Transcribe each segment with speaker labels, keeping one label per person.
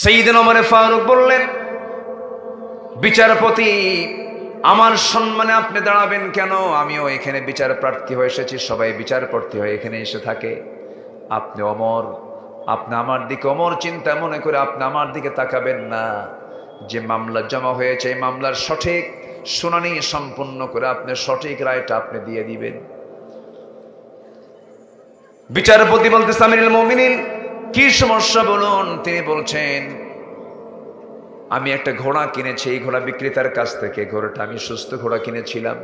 Speaker 1: সাইয়েদনা ওমর ফারুক বললেন, বিচারপতি, আমার সম্মানে আপনি দাঁড়াবেন কেন? আমিও এখানে বিচার প্রার্থী হয়ে এসেছি, সবাই বিচারপ্রার্থী হয়ে এখানে এসে থাকে। আপনি ওমর, আপনি আমার দিকে ওমর চিন্তা মনে করে আপনি আমার দিকে তাকাবেন না। যে মামলা জমা হয়েছে এই মামলার সঠিক শুনানি সম্পন্ন করে আপনি সঠিক রায়টা আপনি দিয়ে দিবেন। বিচারপতি বলতেছে, আমিরুল মুমিনিন, কি সমস্যা বলুন। তিনি বলছেন, আমি একটা ঘোড়া কিনেছি, এই ঘোড়া বিক্রেতার কাছ থেকে। ঘোড়াটা আমি সুস্থ ঘোড়া কিনেছিলাম,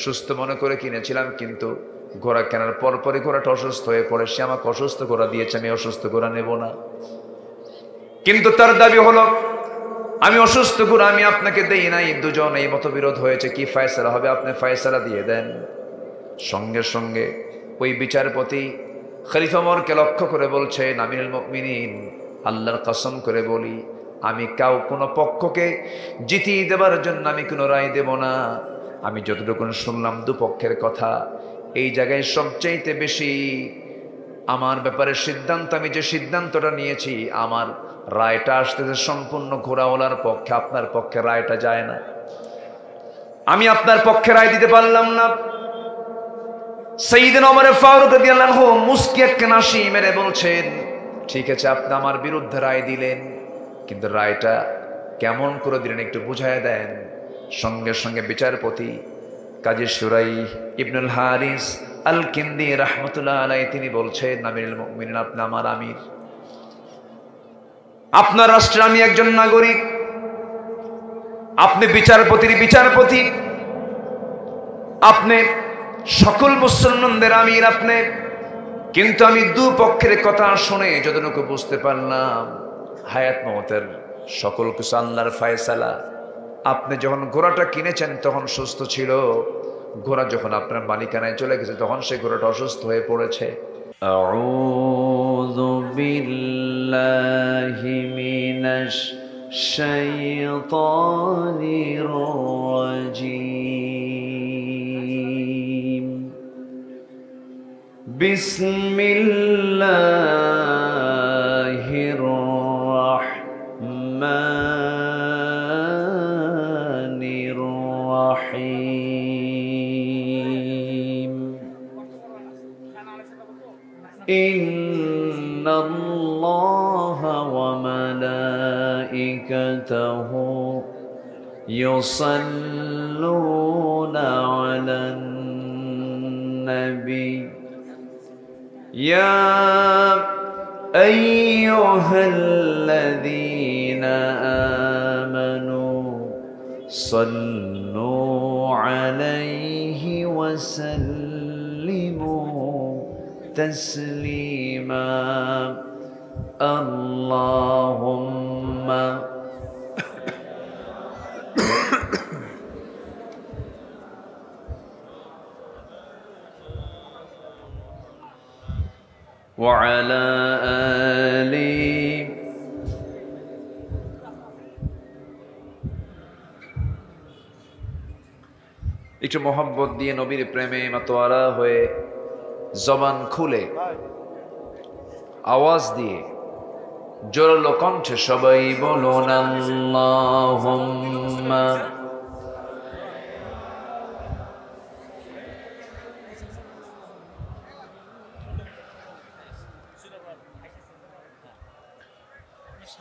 Speaker 1: সুস্থ মনে করে কিনেছিলাম, কিন্তু ঘোড়া কেনার পরপরই ঘোড়াটা অসুস্থ হয়ে পড়ে। সে আমাকে অসুস্থ ঘোড়া দিয়েছে, আমি অসুস্থ ঘোড়া নেব না। কিন্তু তার দাবি হলো, আমি অসুস্থ ঘোড়া আমি আপনাকে দেই নাই। দুজন এই মতবিরোধ হয়েছে, কি ফয়সালা হবে? আপনি ফয়সালা দিয়ে দেন। সঙ্গে সঙ্গে ওই বিচারপতি খলিফা ওমরকে লক্ষ্য করে বলছেন, আমিরুল মুমিনিন, আল্লাহর কসম করে বলি, আমি কোনো পক্ষকে জিতিয়ে দেবার জন্য আমি কোনো রায় দেব না। আমি যতটুকু শুনলাম দুপক্ষের কথা, এই জায়গায় সবচাইতে বেশি আমার ব্যাপারে সিদ্ধান্ত, আমি যে সিদ্ধান্তটা নিয়েছি, আমার রায়টা আসতেছে সম্পূর্ণ ঘোড়াওয়ালার পক্ষে, আপনার পক্ষে রায়টা যায় না। আমি আপনার পক্ষে রায় দিতে পারলাম না। সাইয়েদনা ওমর ফারুক রাদিয়াল্লাহু আনহু মুস্কি একটা হাসি মেরে বলছেন, ঠিক আছে, আপনি আমার বিরুদ্ধে রায় দিলেন, কিন্তু রায়টা কেমন করে দিলেন একটু বুঝায় দেন। সঙ্গে সঙ্গে বিচারপতি কাজী শুরাই ইবনুল হারিস আল কিন্দি রাহমাতুল্লাহ আলাইহি তিনি বলছেন, আমিরুল মুমিনিন, আপনি আমার আমির, আপনার রাষ্ট্রে আমি একজন নাগরিক, আপনি বিচারপতির বিচারপতি, আপনি সকল মুসলমানদের আমির আপনি। কিন্তু আমি দুপক্ষের কথা শুনে যতটুকু বুঝতে পারলাম, হায়াত মওতের সকল কিছু আল্লাহর ফয়সালা। আপনি যখন ঘোড়াটা কিনেছেন তখন সুস্থ ছিল, ঘোড়া যখন আপনার মালিকানায় চলে গেছে তখন সেই ঘোড়াটা অসুস্থ হয়ে পড়েছে। আউযু বিল্লাহি মিনাশ শাইতানির রাজীম। বিসমিল্লাহির রাহমানির রাহিম। ইন্নাল্লাহা ওয়া মালাইকাতাহু ইউসাল্লুনা আলান নবী يا أيها الذين آمنوا صلوا عليه وسلموا تسليما اللهم وعلى آله একটু মোহাম্মত দিয়ে নবীর প্রেমে মাতোয়ারা হয়ে জবান খুলে আওয়াজ দিয়ে জোরালো কণ্ঠে সবাই বলুন, আল্লাহুম্মা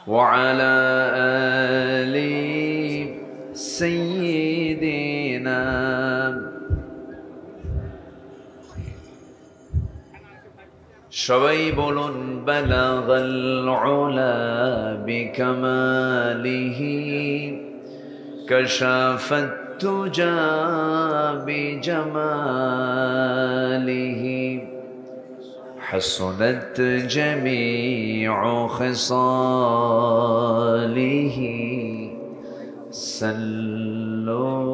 Speaker 1: وعلى آل سيدنا সবাই বলুন, বালাগাল উলা বিকামালিহি কাশাফাত তুজা বিজামালিহি حسنت جميع خصاله صلوا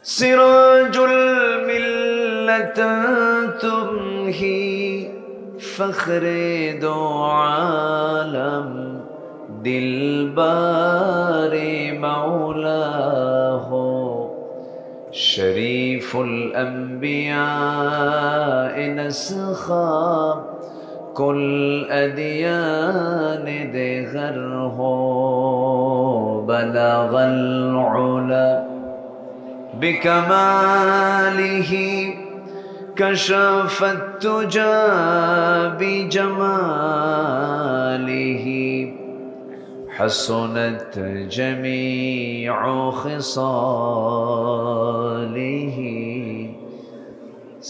Speaker 1: سراج الملة تمهي فخر دو عالم دلبار مولاه شريف الأنبياء نسخا कुल अदियान देगर हो बलगल उला बिकमालिही कशफत तुजा बिजमालिही हसनत जमीउ खिसालिही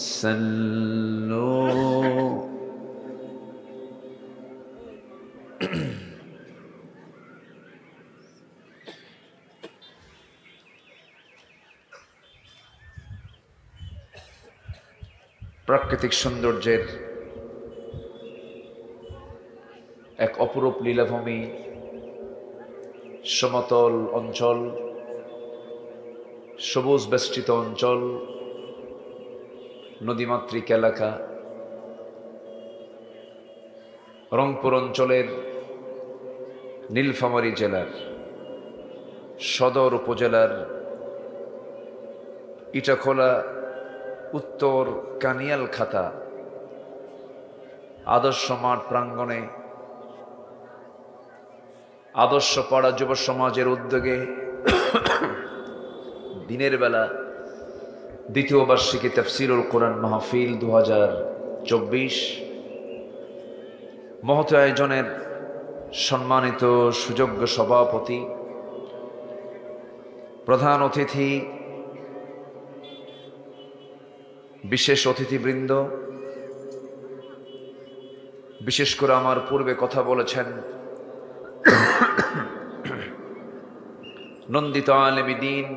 Speaker 1: सल्लू। প্রাকৃতিক সৌন্দর্যের এক অপরূপ লীলাভূমি, সমতল অঞ্চল, সবুজ বেষ্টিত অঞ্চল, নদীমাতৃক এলাকা, রংপুর অঞ্চলের নীলফামারী জেলার সদর উপজেলার ইটাখোলা উত্তর কানিয়াল খাতা আদর্শ মাঠ প্রাঙ্গণে আদর্শ পাড়া যুব সমাজের উদ্যোগে দিনের বেলা দ্বিতীয় বার্ষিকী তাফসীরুল কোরআন মাহফিল 2024 মহৎ আয়োজনের সম্মানিত সুযোগ্য সভাপতি, প্রধান অতিথি, বিশেষ অতিথিবৃন্দ, বিশেষ করে আমার পূর্বে কথা বলেছেন নন্দিত আলেমী দ্বীন,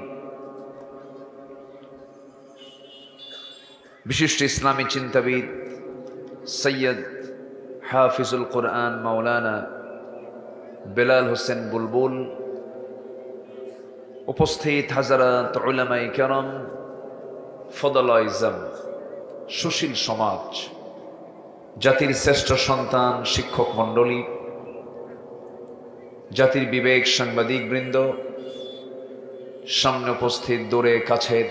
Speaker 1: বিশিষ্ট ইসলামী চিন্তাবিদ সৈয়দ হাফিজুল কোরআন মাওলানা বেলাল হোসেন বুলবুল, উপস্থিত হাজারাত উলামায়ে কেরাম, ফদলা ইজম, সুশীল সমাজ, জাতির শ্রেষ্ঠ সন্তান শিক্ষক মণ্ডলী, জাতির বিবেক সাংবাদিক বৃন্দ, সামনে উপস্থিত দূরে কাছের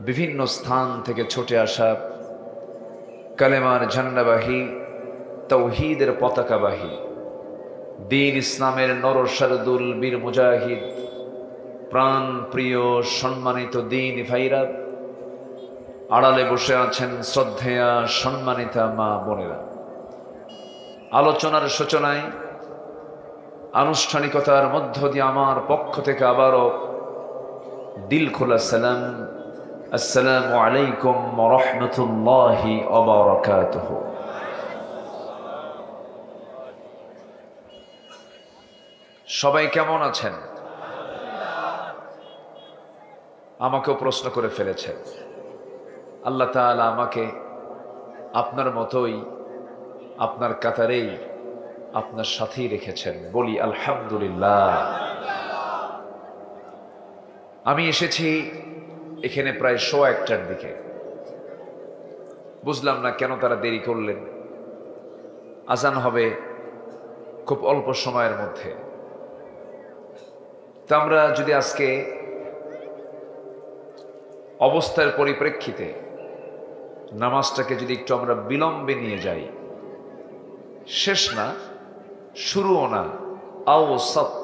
Speaker 1: বিভিন্ন স্থান থেকে ছুটে আসা কালেমার ঝান্ডাবাহী, তাওহীদের পতাকাবাহী, দ্বীন ইসলামের নরসারদুল বীর মুজাহিদ, প্রাণ প্রিয় সম্মানিত দ্বীন ভাইরা, আড়ালে বসে আছেন শ্রদ্ধেয়া সম্মানিতা মা বোনেরা, আলোচনার সূচনায় আনুষ্ঠানিকতার মধ্য দিয়ে আমার পক্ষ থেকে আবারও দিল খোলা সালাম, আসসালামু আলাইকুম ওয়া রাহমাতুল্লাহি ওয়া বারাকাতুহু। সবাই কেমন আছেন? আমাকেও প্রশ্ন করে ফেলেছেন। আল্লাহ তাআলা আমাকে আপনার মতোই, আপনার কাতারেই, আপনার সাথেই রেখেছেন। বলি আলহামদুলিল্লাহ। আমি এসেছি এখানে প্রায় 1:15টার দিকে। বুঝলাম না কেন তারা দেরি করলেন। আজান হবে খুব অল্প সময়ের মধ্যে। তা আমরা যদি আজকে অবস্থার পরিপ্রেক্ষিতে নামাজটাকে যদি একটু আমরা বিলম্বে নিয়ে যাই, শেষ না শুরুও না, আওসাত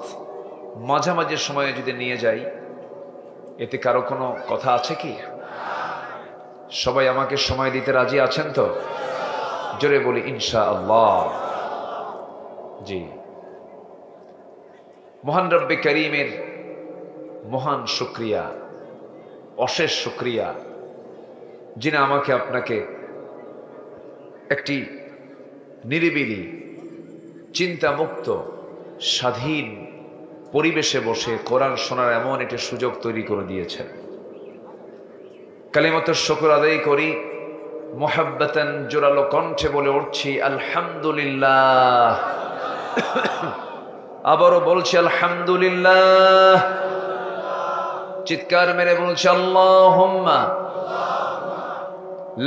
Speaker 1: মাঝামাঝি সময়ে যদি নিয়ে যাই, এতে কারো কোনো কথা আছে কি? সবাই আমাকে সময় দিতে রাজি আছেন তো? জোরে বলি ইনশাআল্লাহ। জি, মহান রব্বে করিমের মহান শুকরিয়া, অশেষ শুকরিয়া, যিনি আমাকে আপনাকে একটি নিরিবিলি চিন্তামুক্ত স্বাধীন পরিবেশে বসে কোরআন শোনার এমন একটি সুযোগ তৈরি করে দিয়েছেন। কালিমাতুশ শুকর আদায় করি, মুহাব্বাতান জোরালো কণ্ঠে বলে উঠছি আলহামদুলিল্লাহ। আবারও বলছি আলহামদুলিল্লাহ। চিৎকার মেরে বলছি আল্লাহুম্মা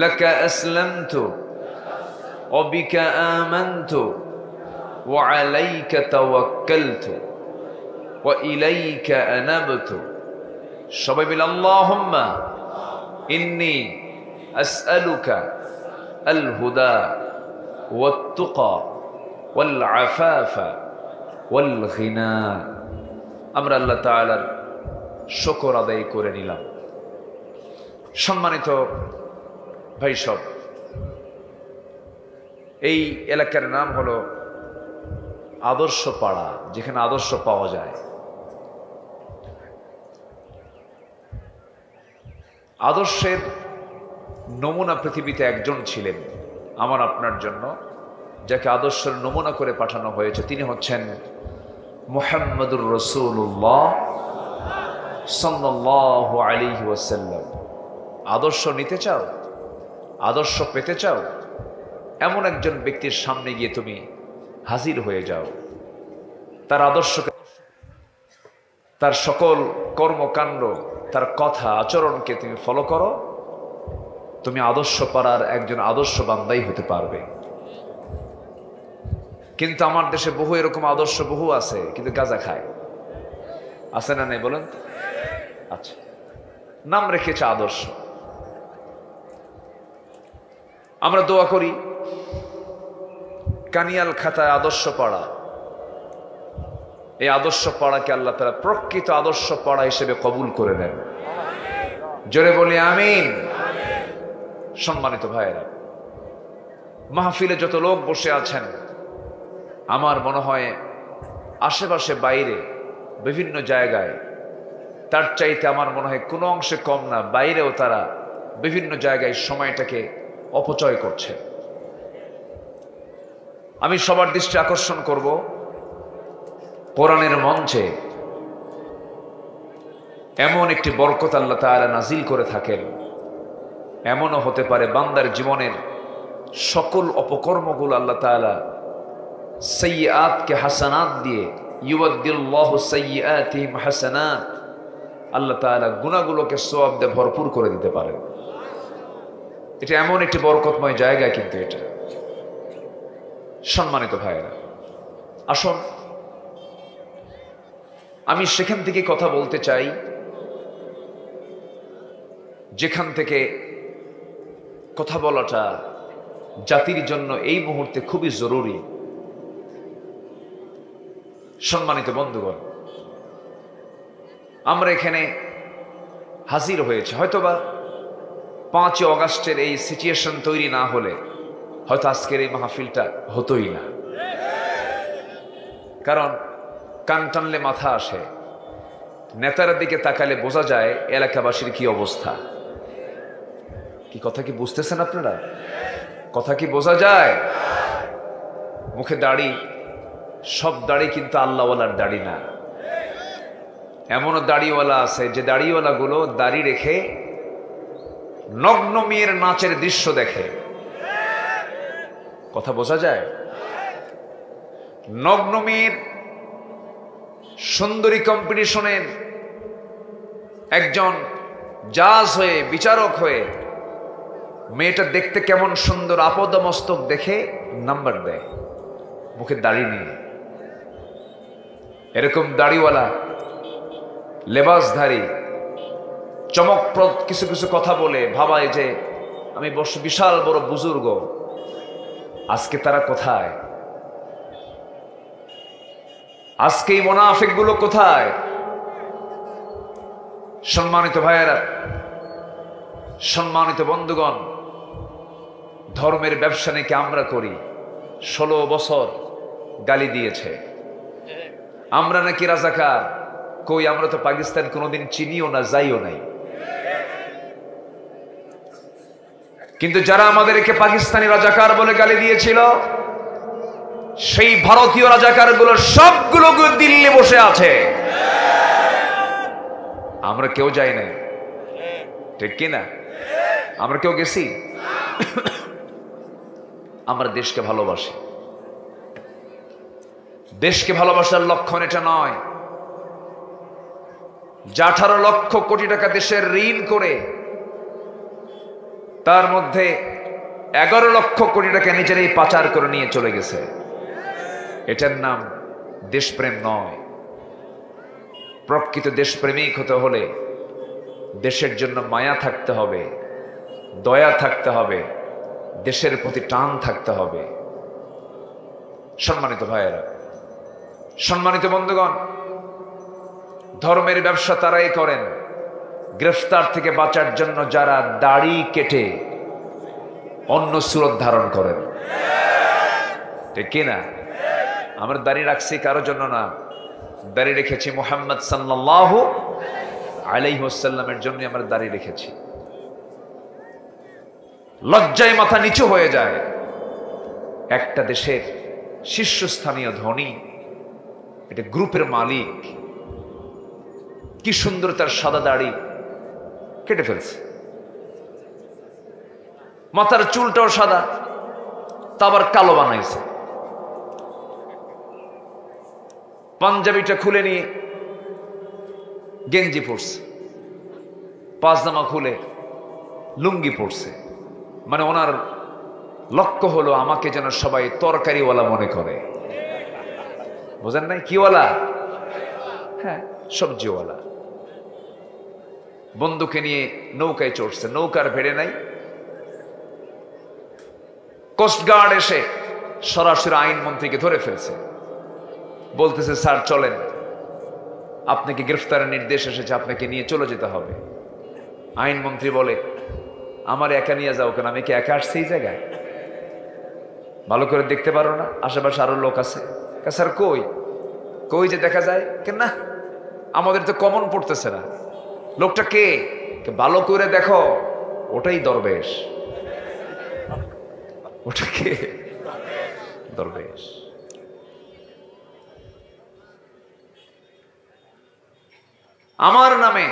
Speaker 1: লাকা আসলামতু ওয়া বিকা আমানতু ওয়া আলাইকা তাওয়াক্কালতু ওয়া ইলাইকা আনাবতু। সবাই মিলে আল্লাহুম্মা ইন্নী আসআলুকা আল হুদা ওয়াত্তুকা ওয়াল আফাফা ওয়াল গিনা। আমরা আল্লাহ তাআলার শুকর আদায় করে নিলাম। সম্মানিত ভাই সব, এই এলাকার নাম হলো আদর্শ পাড়া, যেখানে আদর্শ পাওয়া যায়। আদর্শের নমুনা পৃথিবীতে একজন ছিলেন আমার আপনার জন্য, যাকে আদর্শের নমুনা করে পাঠানো হয়েছে। তিনি হচ্ছেন মুহাম্মদুর রাসূলুল্লাহ সাল্লাল্লাহু আলাইহি ওয়াসাল্লাম। আদর্শ নিতে চাও, আদর্শ পেতে চাও, এমন একজন ব্যক্তির সামনে গিয়ে তুমি হাজির হয়ে যাও। তার আদর্শকে, তার সকল কর্মকাণ্ড, তার কথা আচরণকে তুমি ফলো করো, তুমি আদর্শ পাড়ার একজন আদর্শ বান্দাই হতে পারবে। কিন্তু আমার দেশে বহু এরকম আদর্শ বহু আছে, কিন্তু গাঁজা খায়। আছে না নেই বলেন? আচ্ছা, নাম রেখেছে আদর্শ। আমরা দোয়া করি কানিয়াল খাতায় আদর্শ পাড়া, এই আদর্শ পাড়াকে আল্লাহ তাআলা প্রকৃত আদর্শ পাড়া হিসেবে কবুল করে নেন। জোরে বলি আমিন। সম্মানিত ভাইয়েরা, মাহফিলে যত লোক বসে আছেন, আমার মনে হয় আশেপাশে বাইরে বিভিন্ন জায়গায় তার চাইতে আমার মনে হয় কোনো অংশে কম না, বাইরেও তারা বিভিন্ন জায়গায় সময়টাকে অপচয় করছে। আমি সবার দৃষ্টি আকর্ষণ করব, কোরআনের মঞ্চে এমন একটি বরকত আল্লাহ তাআলা নাজিল করে থাকেন, এমনও হতে পারে বান্দার জীবনের সকল অপকর্মগুলো আল্লাহ তাআলা সাইয়্যাতকে হাসানাত দিয়ে, ইউবাদদিলুল্লাহু সাইয়্যাতিহিম হাসানাত, আল্লাহ তাআলা গুনাহগুলোকে সওয়াব দিয়ে ভরপুর করে দিতে পারেন। এটা এমন একটি বরকতময় জায়গা। কিন্তু এটা, সম্মানিত ভাইয়েরা, আসুন আমি সেখান থেকে কথা বলতে চাই যেখান থেকে কথা বলাটা জাতির জন্য এই মুহূর্তে খুবই জরুরি। সম্মানিত বন্ধুগণ, আমরা এখানে হাজির হয়েছে, হয়তোবা 5 অগাস্টের এই সিচুয়েশন তৈরি না হলে হয়তো আজকের এই মাহফিলটা হতোই না। কারণ কান টানলে মাথা আসে, নেতার দিকে তাকালে বোঝা যায় এলাকাবাসীর কি অবস্থা। কি কথা কি বুঝতেছেন আপনারা? কথা কি বোঝা যায়? মুখে দাড়ি, সব দাড়ি কিন্তু আল্লাহওয়ালার দাড়ি না। এমনও দাড়িওয়ালা আছে যে দাড়িওয়ালা গুলো দাড়ি রেখে নগ্ন মেয়ের নাচের দৃশ্য দেখে। কথা বোঝা যায়? নগ্ন মেয়ের সুন্দরী কম্পিটিশনের একজন জাজ হয়ে, বিচারক হয়ে, মেয়েটা দেখতে কেমন সুন্দর আপদমস্তক দেখে নাম্বার দেয় মুখে দাড়ি নিয়ে। এরকম দাড়িওয়ালা, লেবাসধারী, চমকপ্রদ কিছু কিছু কথা বলে ভাবায় যে আমি বিশাল বড় বুজুর্গ। আজকে তারা কোথায়? আজকে এই মুনাফিক গুলো কোথায়? সম্মানিত ভাইয়েরা, সম্মানিত বন্ধুগণ, ধর্মের ব্যবসা নাকি আমরা করি। 16 বছর গালি দিয়েছে আমরা নাকি রাজাকার। কই, আমরা তো পাকিস্তান কোনোদিন চিনিও না, যাইও নাই। কিন্তু যারা আমাদেরকে পাকিস্তানি রাজাকার বলে গালি দিয়েছিল, সেই ভারতীয় রাজাকার গুলো সবগুলো দিল্লি বসে আছে। আমরা কেউ যাই নাই, ঠিক কিনা? আমরা কেউ গেছি? আমরা দেশকে ভালোবাসি। দেশকে ভালোবাসার লক্ষণ এটা নয় যে 18 লক্ষ কোটি টাকা দেশের ঋণ করে তার মধ্যে 11 লক্ষ কোটি টাকা নিজেরাই পাচার করে নিয়ে চলে গেছে। এটার নাম দেশপ্রেম নয়। প্রকৃত দেশপ্রেমিক হতে হলে দেশের জন্য মায়া থাকতে হবে, দয়া থাকতে হবে, দেশের প্রতি টান থাকতে হবে। সম্মানিত ভাইয়েরা, সম্মানিত বন্ধুগণ, ধর্মের ব্যবসা তারাই করেন গ্রেফতার থেকে বাঁচার জন্য যারা দাড়ি কেটে অন্য সুরত ধারণ করেন। ঠিক কিনা? আমরা দাড়ি রাখছি কারোর জন্য না, দাড়ি রেখেছি মুহাম্মদ সাল্লাল্লাহু আলাইহি ওয়াসাল্লামের জন্য আমরা দাড়ি রেখেছি। লজ্জায় মাথা নিচু হয়ে যায়, একটা দেশের শীর্ষস্থানীয় ধনী, এটা গ্রুপের মালিক, কি সুন্দর তার সাদা দাড়ি কেটে ফেলছে, মাথার চুলটাও সাদা, তা আবার কালো বানাইছে, পাঞ্জাবিটা খুলে নিয়ে গেঞ্জি পরছে, পায়জামা খুলে লুঙ্গি পরছে। মানে ওনার লক্ষ্য হলো আমাকে যেন সবাই তরকারিওয়ালা মনে করে। বোঝেন নাই? কিওয়ালা? হ্যাঁ, সবজিওয়ালা। বন্ধুকে নিয়ে নৌকায় চড়ছে, নৌকার ভেড়ে নাই, কোস্টগার্ড এসে সরাসরি আইনমন্ত্রীকে ধরে ফেলছে, বলতেছে স্যার চলেন, আপনাকে গ্রেফতারের নির্দেশ এসেছে, আপনাকে নিয়ে চলে যেতে হবে। আইনমন্ত্রী বলে আমার একা নিয়ে যাও কেন, আমি কি একা আসছি এই জায়গায়? ভালো করে দেখতে পারো না আশেপাশে আরো লোক আছে? স্যার কই কই যে দেখা যায় কেন? না, আমাদের তো কমন পড়তেছে না। লোকটা কে? ভালো করে দেখো, ওটাই দরবেশ। ওটা কে? দরবেশ। আমার নামে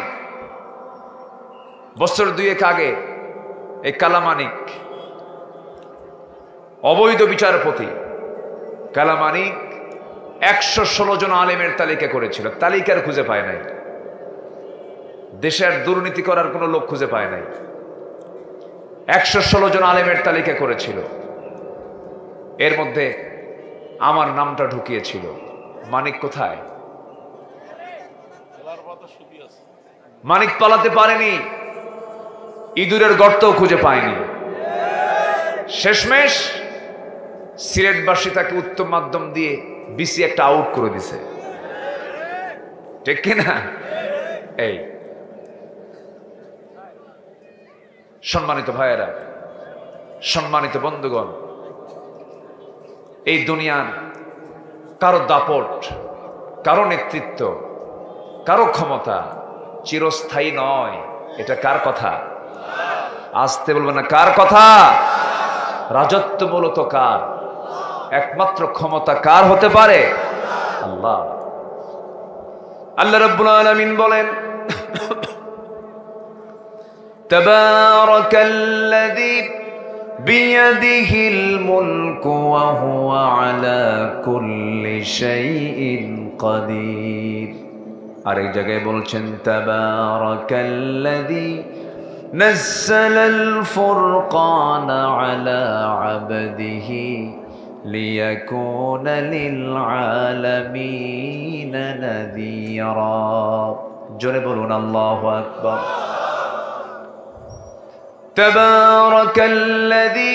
Speaker 1: বছর দুয়েক আগে এই কালামানিক অবৈধ বিচারপতি কালামানিক 116 জন আলেমের তালিকা করেছিল, তালিকার খুঁজে পায় নাই। দেশের দুর্নীতি করার কোনো লোক খুঁজে পায় নাই। 116 জন আলেমের তালিকা করেছিল, এর মধ্যে আমার নামটা ঢুকিয়েছিল। মানিক কোথায়? মানিক পালাতে পারেনি, ইঁদুরের গর্তও খুঁজে পায়নি। শেষমেশ সিলেটবাসী তাকে উত্তম মাধ্যম দিয়ে বিসি একটা আউট করে দিছে। ঠিক কিনা? এই সম্মানিত ভাইয়েরা, সম্মানিত বন্ধুগণ, এই দুনিয়ার কারো দাপট, কারো নেতৃত্ব, কারো ক্ষমতা চিরস্থায়ী নয়। এটা কার কথা? আসতে বলবেন না, কার কথা? রাজত্ব মূলত কার? একমাত্র ক্ষমতা কার হতে পারে? আল্লাহ। আল্লাহ রাব্বুল আলামিন বলেন তাবারাকাল্লাযী বিয়াদিহিল মুলকু ওয়া হুয়া আলা কুল্লি শাইইন কাদির। আর এই জায়গায় বলছেন তাবারাকাল্লাযী নাযালাল ফুরকানা আলা আবদিহি লিয়াকুনা লিল আলামিনা নাযীরা। জোরে বলুন আল্লাহু আকবার। তাবারাকাল্লাযী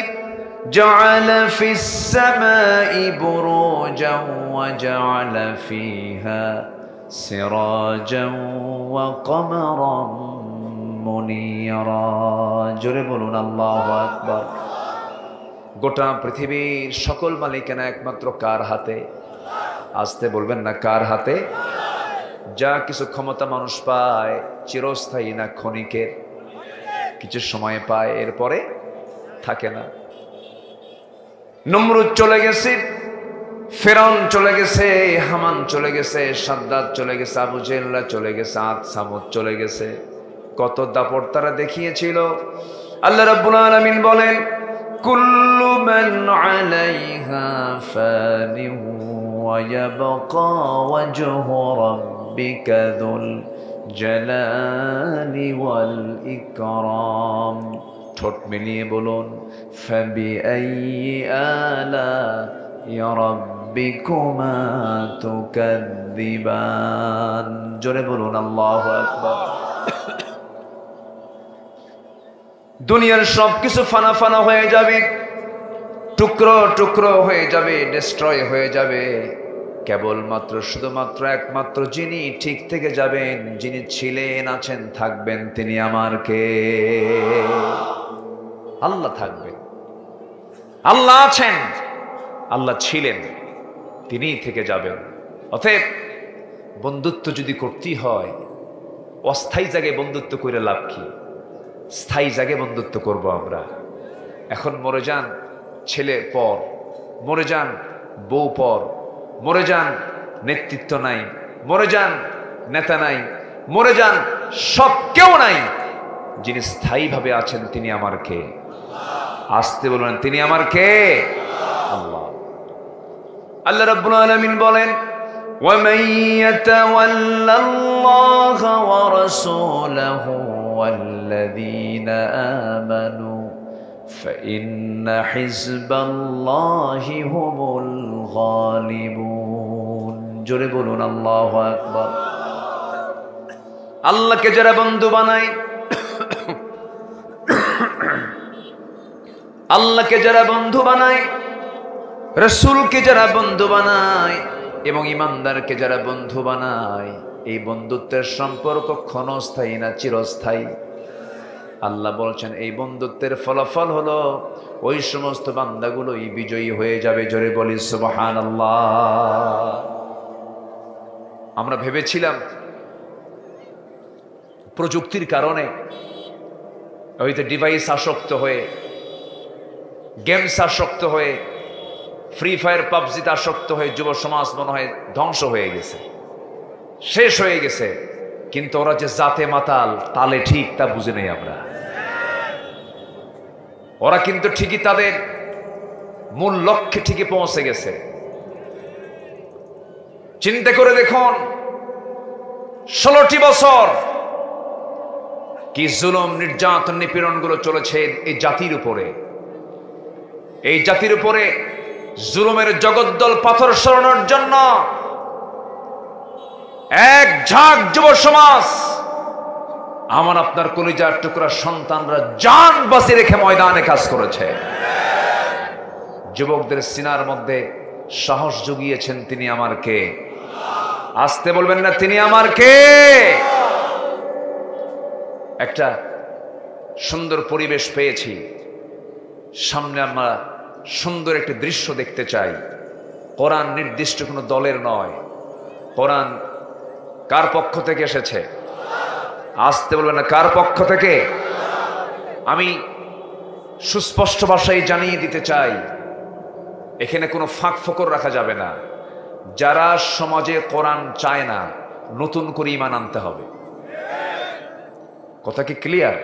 Speaker 1: জাআলা ফিস সামাই বুরুজান ওয়া জাআলা ফিহা সিরাজান ওয়া কমারান মুনীরা। জোরে বলুন আল্লাহু আকবার। গোটা পৃথিবীর সকল মালিকানা একমাত্র কার হাতে? আসতে বলবেন না, কার হাতে? যা কিছু ক্ষমতা মানুষ পায় চিরস্থায়ী না, ক্ষণিকের, কিছু সময় পায়, এরপরে থাকে না। নমরুদ চলে গেছে, ফেরাউন চলে গেছে, হামান চলে গেছে, সাদ্দাত চলে গেছে, আবু জেহেলরা চলে গেছে, আদ সামুদ চলে গেছে। কত দাপট তারা দেখিয়েছিল। আল্লাহ রাব্বুল আলামিন বলেন কুল্লু মান আলাইহা ফানিন ওয়া ইয়াবকা ওয়াজহু রাব্বিকা যুল জালালি ওয়াল ইকরাম। ঠোঁট মিলিয়ে বলুন ফাবিআইয়ি আলা'i রাব্বিকুমা তুকাযযিবান। জোরে বলুন আল্লাহু আকবার। দুনিয়ার সবকিছু ফানা ফানা হয়ে যাবে, টুকরো টুকরো হয়ে যাবে, ডিস্ট্রয় হয়ে যাবে। কেবলমাত্র শুধুমাত্র একমাত্র যিনি ঠিক থেকে যাবেন, যিনি ছিলেন, আছেন, থাকবেন, তিনি আমার কে? আল্লাহ থাকবেন, আল্লাহ আছেন, আল্লাহ ছিলেন, তিনিই থেকে যাবেন। অতএব বন্ধুত্ব যদি করতেই হয়, অস্থায়ী জায়গায় বন্ধুত্ব করে লাভ কি? স্থায়ী জায়গায় বন্ধুত্ব করব আমরা। এখন মরে যান ছেলে পর, মরে যান বউ পর, মরে যান নেতৃত্ব নাই, মরে যান নেতা নাই, মরে যান সব কেউ নাই, যিনি স্থায়ীভাবে আছেন তিনি আমার কে? আসতে বলবেন, তিনি আমার কে? আল্লাহ। আল্লাহ রাব্বুল আলামিন বলেন, وَمَن يَتَوَلَّ اللَّهَ وَرَسُولَهُ وَالَّذِينَ آمَنُوا فَإِنَّ حِزْبَ اللَّهِ هُمُ الْغَالِبُونَ। জোরে বলুন আল্লাহু আকবার। আল্লাহকে যারা বন্ধু বানায়, আল্লাহকে যারা বন্ধু বানায়, রাসূলকে যারা বন্ধু বানায় এবং ইমানদারকে যারা বন্ধু বানায়, এই বন্ধুত্বের সম্পর্ক ক্ষণস্থায়ী না চিরস্থায়ী? আল্লাহ বলছেন এই বন্ধুত্বের ফলাফল হলো ওই সমস্ত বান্দাগুলোই বিজয়ী হয়ে যাবে। জোরে বলি সুবহানাল্লাহ। আমরা ভেবেছিলাম প্রযুক্তির কারণে হয়তো ডিভাইস আসক্ত হয়ে, গেমস আসক্ত হয়ে, ফ্রি ফায়ার পাবজিতে আসক্ত হয়ে যুব সমাজ মনে হয় ধ্বংস হয়ে গেছে, শেষ হয়ে গেছে। কিন্তু ওরা যে জাতে মাতাল, তালে ঠিক তা বুঝে নেই আমরা। ওরা কিন্তু ঠিকই তাদের মূল লক্ষ্যে ঠিকই পৌঁছে গেছে। চিন্তা করে দেখুন, 16টি বছর কি জুলুম, নির্যাতন, নিপীড়ন গুলো চলেছে এই জাতির উপরে। এই জাতির উপরে জুলুমের জগদ্দল পাথর সরানোর জন্য এক ঝাঁক যুব সমাজ, আমার আপনার কলিজার টুকরা সন্তানরা জান বাঁচিয়ে রেখে ময়দানে কাজ করেছে। যুবকদের সিনার মধ্যে সাহস জুগিয়েছেন তিনি আমার কে? আসতে বলবেন না, তিনি আমার কে? একটা সুন্দর পরিবেশ পেয়েছি, সামনে আমরা সুন্দর একটি দৃশ্য দেখতে চাই। কোরআন নির্দিষ্ট কোনো দলের নয়, কোরআন কার পক্ষ থেকে এসেছে? আসতে বলবেন না, কার পক্ষ থেকে? আমি সুস্পষ্ট ভাষায় জানিয়ে দিতে চাই, এখানে কোনো ফাঁক ফোকর রাখা যাবে না। যারা সমাজে কোরআন চায় না, নতুন করে ঈমান আনতে হবে। কথা কি ক্লিয়ার?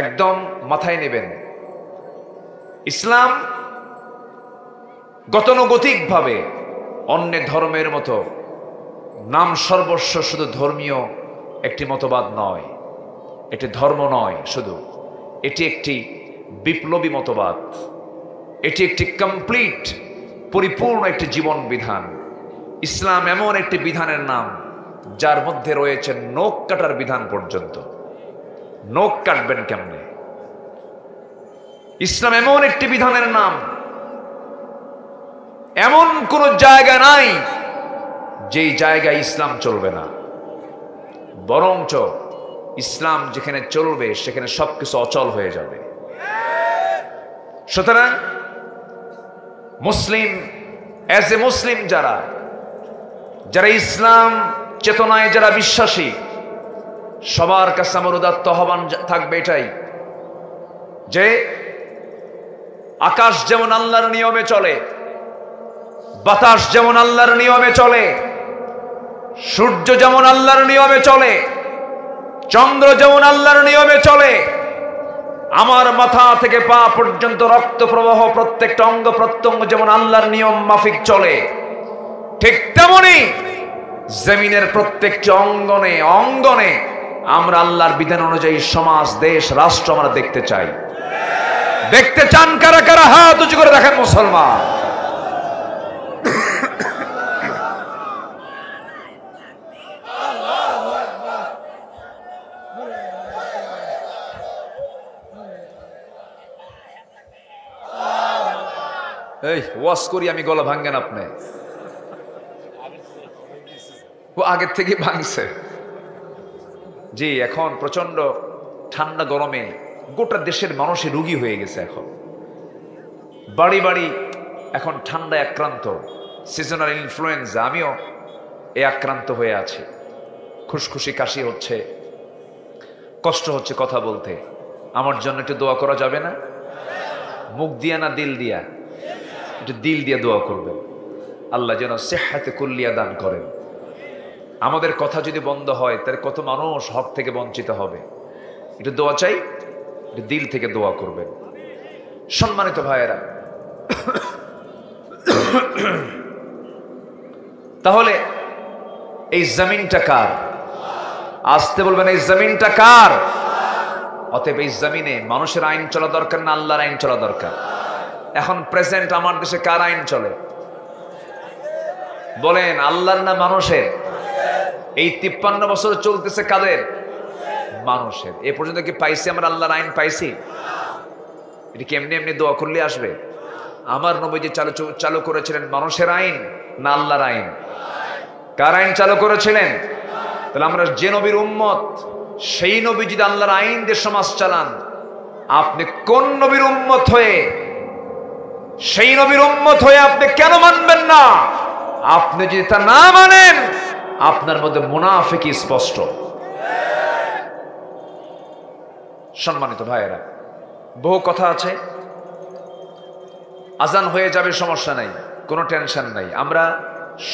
Speaker 1: একদম মাথায় নেবেন। ইসলাম গতানুগতিকভাবে অন্য ধর্মের মতো নাম সর্বস্ব শুধু ধর্মীয় একটি মতবাদ নয়, এটি ধর্ম নয় শুধু, এটি একটি বিপ্লবী মতবাদ, এটি একটি কমপ্লিট পরিপূর্ণ একটি জীবন বিধান। ইসলাম এমন একটি বিধানের নাম যার মধ্যে রয়েছে নখ কাটার বিধান পর্যন্ত। নখ কাটবেন কেমনে? ইসলাম এমন একটি বিধানের নাম, এমন কোন জায়গা নাই যেই জায়গায় ইসলাম চলবে না। বরঞ্চ ইসলাম যেখানে চলবে সেখানে সবকিছু অচল হয়ে যাবে। সুতরাং মুসলিম, অ্যাজ এ মুসলিম, যারা ইসলাম চেতনায় যারা বিশ্বাসী, সবার কাছে আমার উদাত্ত আহ্বান থাকবে এটাই যে আকাশ যেমন আল্লাহর নিয়মে চলে, বাতাস যেমন আল্লাহর নিয়মে চলে, সূর্য যেমন আল্লাহর নিয়মে চলে, চন্দ্র যেমন আল্লাহর নিয়মে চলে, আমার মাথা থেকে পা পর্যন্ত রক্ত প্রবাহ প্রত্যেকটা অঙ্গ প্রত্যঙ্গ যেমন আল্লাহর নিয়ম মাফিক চলে, ঠিক তেমনি জমিনের প্রত্যেকটি অঙ্গনে অঙ্গনে আমরা আল্লাহর বিধান অনুযায়ী সমাজ, দেশ, রাষ্ট্র আমরা দেখতে চাই। দেখতে চান কারা কারা? হাত উঁচু করে দেখেন মুসলমান। এই ওয়াজ করি আমি, গলা ভাঙ্গেন আপনি। ও আগের থেকে ভাঙছে। জি, এখন প্রচন্ড ঠান্ডা গরমে গোটা দেশের মানুষই রোগী হয়ে গেছে। এখন বাড়ি বাড়ি এখন ঠান্ডায় আক্রান্ত, সিজনাল ইনফ্লুয়েঞ্জা। আমিও এ আক্রান্ত হয়ে আছি, খুশখুশি কাশি হচ্ছে, কষ্ট হচ্ছে কথা বলতে। আমার জন্য একটু দোয়া করা যাবে না? মুখ দিয়া না দিল দিয়া? একটু দিল দিয়ে দোয়া করবেন, আল্লাহ যেন সেহাতে কুল্লিয়া দান করেন। আমাদের কথা যদি বন্ধ হয় তাহলে কত মানুষ হক থেকে বঞ্চিত হবে। একটু দোয়া চাই, একটু দিল থেকে দোয়া করবেন। সম্মানিত ভাইয়েরা, তাহলে এই জমিনটা কার? আসতে বলবেন, এই জমিনটা কার? অতএব এই জমিনে মানুষের আইন চলা দরকার না আল্লাহর আইন চলা দরকার? এখন প্রেজেন্ট আমার দেশে কার আইন চলে বলেন, আল্লাহর না মানুষের? এই 53 বছর চলতেছে কাদের? মানুষের। এ পর্যন্ত কি পাইছি আমরা আল্লাহর আইন? পাইছি? এটি কি এমনি এমনি দোয়া করলে আসবে? আমার নবীজি চালু করেছিলেন মানুষের আইন না আল্লাহর আইন? কার আইন চালু করেছিলেন? তাহলে আমরা যে নবীর উম্মত, সেই নবী যদি আল্লাহর আইন দিয়ে সমাজ চালান, আপনি কোন নবীর উম্মত হয়ে, সেই নবীর উম্মত হয়ে আপনি কেন মানবেন না? আপনি যদি তা না মানেন, আপনার মধ্যে মুনাফিকি স্পষ্ট। সম্মানিত ভাইয়েরা, বহু কথা আছে। আজান হয়ে যাবে, সমস্যা নাই, কোনো টেনশন নাই। আমরা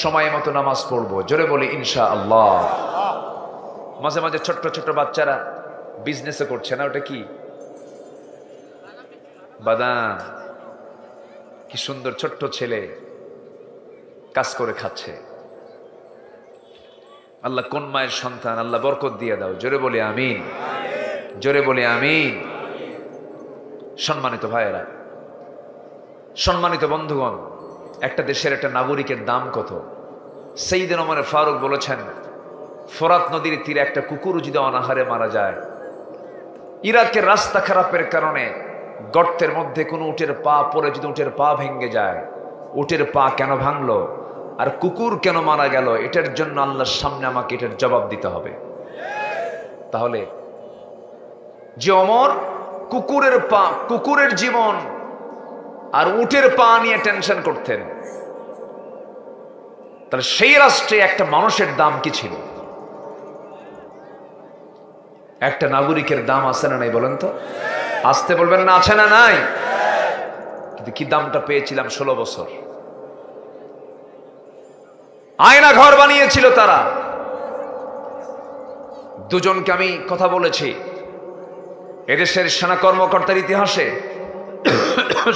Speaker 1: সময় মতো নামাজ পড়বো, জোরে বলি ইনশাআল্লাহ। মাঝে মাঝে ছোট্ট ছোট্ট বাচ্চারা বিজনেসে করছে না, ওটা কি বাদাম, কি সুন্দর ছোট্ট ছেলে কাজ করে খাচ্ছে। আল্লাহ কোন মায়ের সন্তান, আল্লাহ বরকত দিয়ে দাও, জোরে বলি আমিন, জোরে বলি আমিন। সম্মানিত ভাইয়েরা, সম্মানিত বন্ধুগণ, একটা দেশের একটা নাগরিকের দাম কত? সাইয়েদনা ওমর ফারুক বলেছেন, ফোরাত নদীর তীরে একটা কুকুর যদি অনাহারে মারা যায়, ইরাকের রাস্তা খারাপের কারণে গর্তের মধ্যে কোনো উটের পা পড়ে যদি উটের পা ভেঙে যায়, উটের পা কেন ভাঙলো আর কুকুর কেন মারা গেল, এটার জন্য আল্লাহর সামনে আমাকে এটার জবাব দিতে হবে। তাহলে যে ওমর কুকুরের পা, কুকুরের জীবন আর উটের পা নিয়ে টেনশন করতেন, তাহলে সেই রাষ্ট্রে একটা মানুষের দাম কি ছিল? একটা নাগরিকের দাম আছে না নাই বলেন তো? আসতে বলবেন না, আছে না নাই? কিন্তু কি দামটা পেয়েছিলাম 16 বছর। আয়না ঘর বানিয়েছিল তারা। দুজনকে আমি কথা বলেছি, এদেশের সেনা কর্মকর্তার ইতিহাসে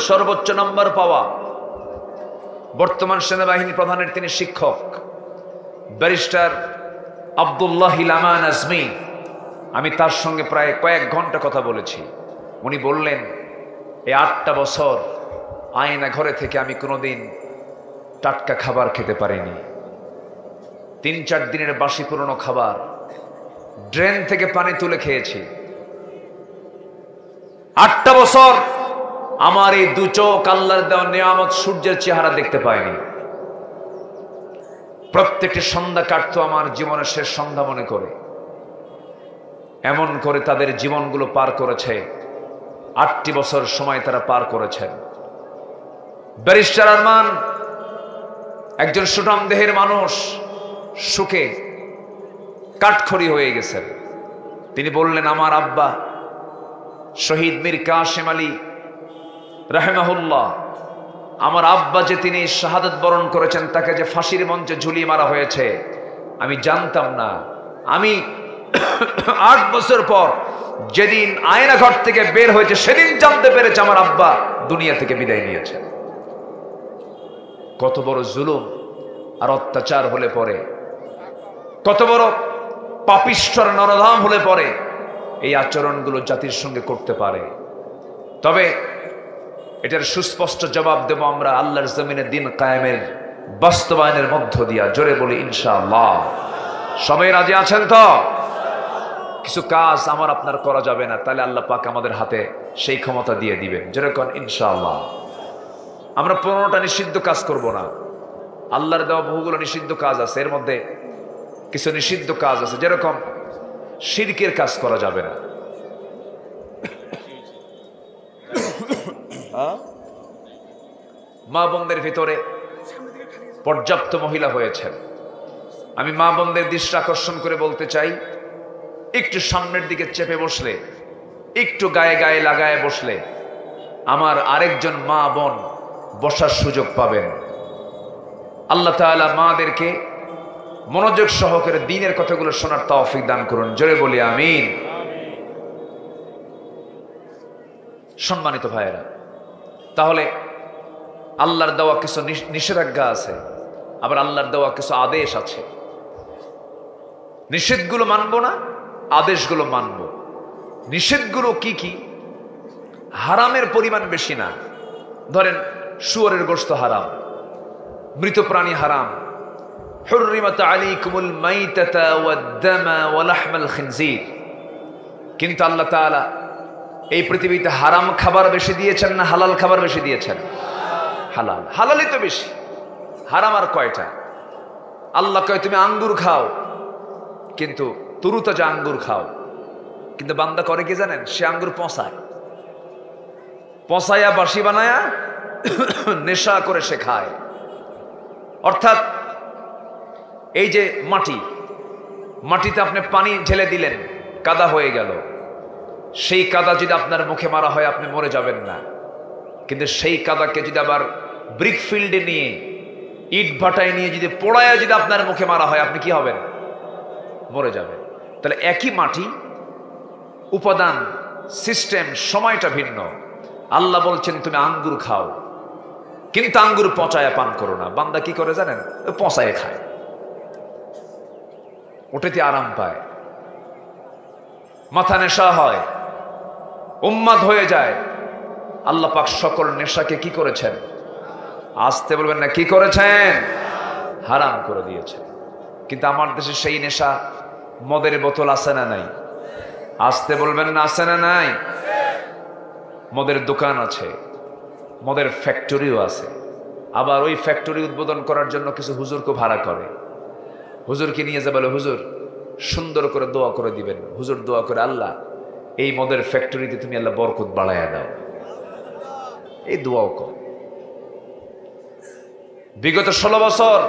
Speaker 1: সর্বোচ্চ নম্বর পাওয়া বর্তমান সেনাবাহিনী প্রধানের তিনি শিক্ষক, ব্যারিস্টার আব্দুল্লাহ আমান আজমি। আমি তার সঙ্গে প্রায় কয়েক ঘন্টা কথা বলেছি। উনি বললেন, এই 8টা বছর আয়না ঘরে থেকে আমি কোনোদিন টাটকা খাবার খেতে পারিনি। 3-4 দিনের বাসি পুরনো খাবার ড্রেন থেকে পানি তুলে খেয়েছি। 8টা বছর আমার এই 2 চোখ আল্লাহর দেওয়া নিয়ামত সূর্যের চেহারা দেখতে পায়নি। প্রত্যেকটি সন্ধ্যা কাটতো আমার জীবনের শেষ সন্ধ্যা মনে করে। এমন করে তাদের জীবনগুলো পার করেছে। 8টি বছর সময় তারা পার করেছেন। ব্যারিস্টার আরমান একজন সুঠাম দেহের মানুষ, সুখে কাঠখড়ি হয়ে গেছেন। তিনি বললেন, আমার আব্বা শহীদ মীর কাসেম আলী রাহিমাহুল্লাহ, আমার আব্বা যে তিনি শাহাদাত বরণ করেছেন, তাকে যে ফাঁসির মঞ্চে ঝুলিয়ে মারা হয়েছে, আমি জানতাম না। আমি 8 বছর পর যেদিন আয়না ঘর থেকে বের হয়েছে, সেদিন জানতে পেরেছে আমার আব্বা দুনিয়া থেকে বিদায় নিয়েছে। কত বড় জুলুম আর অত্যাচার হলে পরে, কত বড় পাপিষ্ঠর নরধাম হলে পরে এই আচরণগুলো জাতির সঙ্গে করতে পারে। তবে এটার সুস্পষ্ট জবাব দেব আমরা আল্লাহর জমিনে দিন কায়েমের বাস্তবায়নের মধ্য দিয়া। জোরে বলি ইনশাআল্লাহ। সবাই রাজি আছেন তো? কিছু কাজ আমার আপনার করা যাবে না, তাহলে আল্লাহ পাক আমাদের হাতে সেই ক্ষমতা দিয়ে দিবেন। জোরে কোন ইনশাআল্লাহ। আমরা 15টা নিষিদ্ধ কাজ করব না। আল্লাহর দেওয়া বহুগুলো নিষিদ্ধ কাজ আছে, এর মধ্যে কিছু নিষিদ্ধ কাজ আছে, যেরকম শিরকের কাজ করা যাবে না। মা বোনদের ভিতরে পর্যাপ্ত মহিলা হয়েছেন। আমি মা বোনদের দৃষ্টি আকর্ষণ করে বলতে চাই, একটু সামনের দিকে চেপে বসলে, একটু গায়ে গায়ে লাগায় বসলে আমার আরেকজন মা বোন বসার সুযোগ পাবেন। আল্লাহ তাআলা মাদেরকে মনোযোগ সহকারে দ্বীনের কথাগুলো শোনার তৌফিক দান করুন, জোরে বলি আমিন। সম্মানিত ভাইয়েরা, তাহলে আল্লাহর দেওয়া কিছু নিষেধাজ্ঞা আছে, আবার আল্লাহর দেওয়া কিছু আদেশ আছে। নিষেধগুলো মানবো না, আদেশগুলো মানবো। নিষেধগুলো কি কি? হারামের পরিমাণ বেশি না। ধরেন শুয়োরের গোশত হারাম, মৃত প্রাণী হারাম। হুররিমাত আলাইকুমুল মাইতাতা ওয়াদ-দামা ওয়া লাহমাল খিনজির। কিন্তু আল্লাহ তাআলা এই পৃথিবীতে হারাম খাবার বেশি দিয়েছেন না হালাল খাবার বেশি দিয়েছেন? হালাল। হালালই তো বেশি, হারাম আর কয়টা? আল্লাহ কয় তুমি আঙ্গুর খাও, কিন্তু তরুতাজা আঙ্গুর খাও। কিন্তু বান্দা করে কি জানেন? সে আঙ্গুর পচায়া বাসি বানায়া নেশা করে সে খায়। অর্থাৎ এই যে মাটিতে আপনি পানি ঢেলে দিলেন, কাদা হয়ে গেল, সেই কাদা যদি আপনার মুখে মারা হয় আপনি মরে যাবেন না। কিন্তু সেই কাদাকে যদি আবার ব্রিক ফিল্ডে নিয়ে, ইট ভাটায় নিয়ে যদি পোড়ায় যদি আপনার মুখে মারা হয় আপনি কি হবেন? মরে যাবেন। তাহলে একই মাটি, উপাদান, সিস্টেম, সময়টা ভিন্ন। আল্লাহ বলছেন তুমি আঙ্গুর খাও, কিন্তু আঙ্গুর পচায়া পান করো না। বান্দা কি করে জানেন? পচায় খায়, ওটাতে আরাম পায়, মাথা নেশা হয়, উম্মাদ হয়ে যায়। আল্লাহ পাক সকল নেশাকে কি করেছেন? আসতে বলবেন না, কি করেছেন? হারাম করে দিয়েছেন। কিন্তু আমার দেশে সেই নেশা, মদের বোতল আছে না নাই? আসতে বলবেন না, আছে না নাই? মদের দোকান আছে, মদের ফ্যাক্টরিও আছে। আবার ওই ফ্যাক্টরি উদ্বোধন করার জন্য কিছু হুজুরকে ভাড়া করে। হুজুরকে নিয়ে যে বলে, হুজুর সুন্দর করে দোয়া করে দিবেন। হুজুর দোয়া করে, আল্লাহ এই মদের ফ্যাক্টরিতে তুমি আল্লাহ বরকত বাড়াইয়া দাও, এই দোয়াও কর। বিগত 16 বছর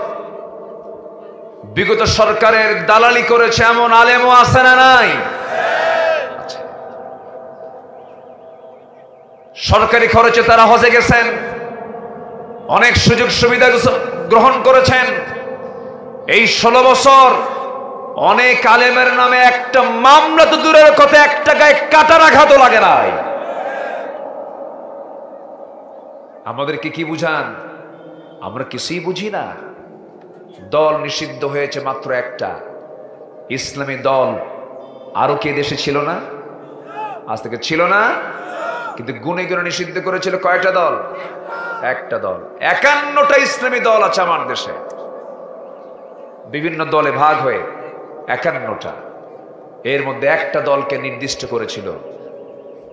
Speaker 1: বিগত সরকারের দালালি করেছে এমন আলেমও আছে না নাই? সরকারি খরচে তারা হজে গেছেন, অনেক সুযোগ সুবিধা গ্রহণ করেছেন। এই 16 বছর অনেক আলেমের নামে একটা মামলা তো দূরের কথা, একটা গায়ে কাটার আঘাতও লাগে নাই। আমাদেরকে কি বুঝান? আমরা কিছুই বুঝি না। দল নিষিদ্ধ হয়েছে মাত্র একটা, ইসলামী দল। আরো কে দেশে ছিল না? আজ থেকে ছিল না, কিন্তু গুণে গুণে নিষিদ্ধ করেছিল কয়টা দল? একটা দল। 51টা ইসলামী দল আছে আমার দেশে, বিভিন্ন দলে ভাগ হয়ে 51টা। এর মধ্যে একটা দলকে নির্দিষ্ট করেছিল।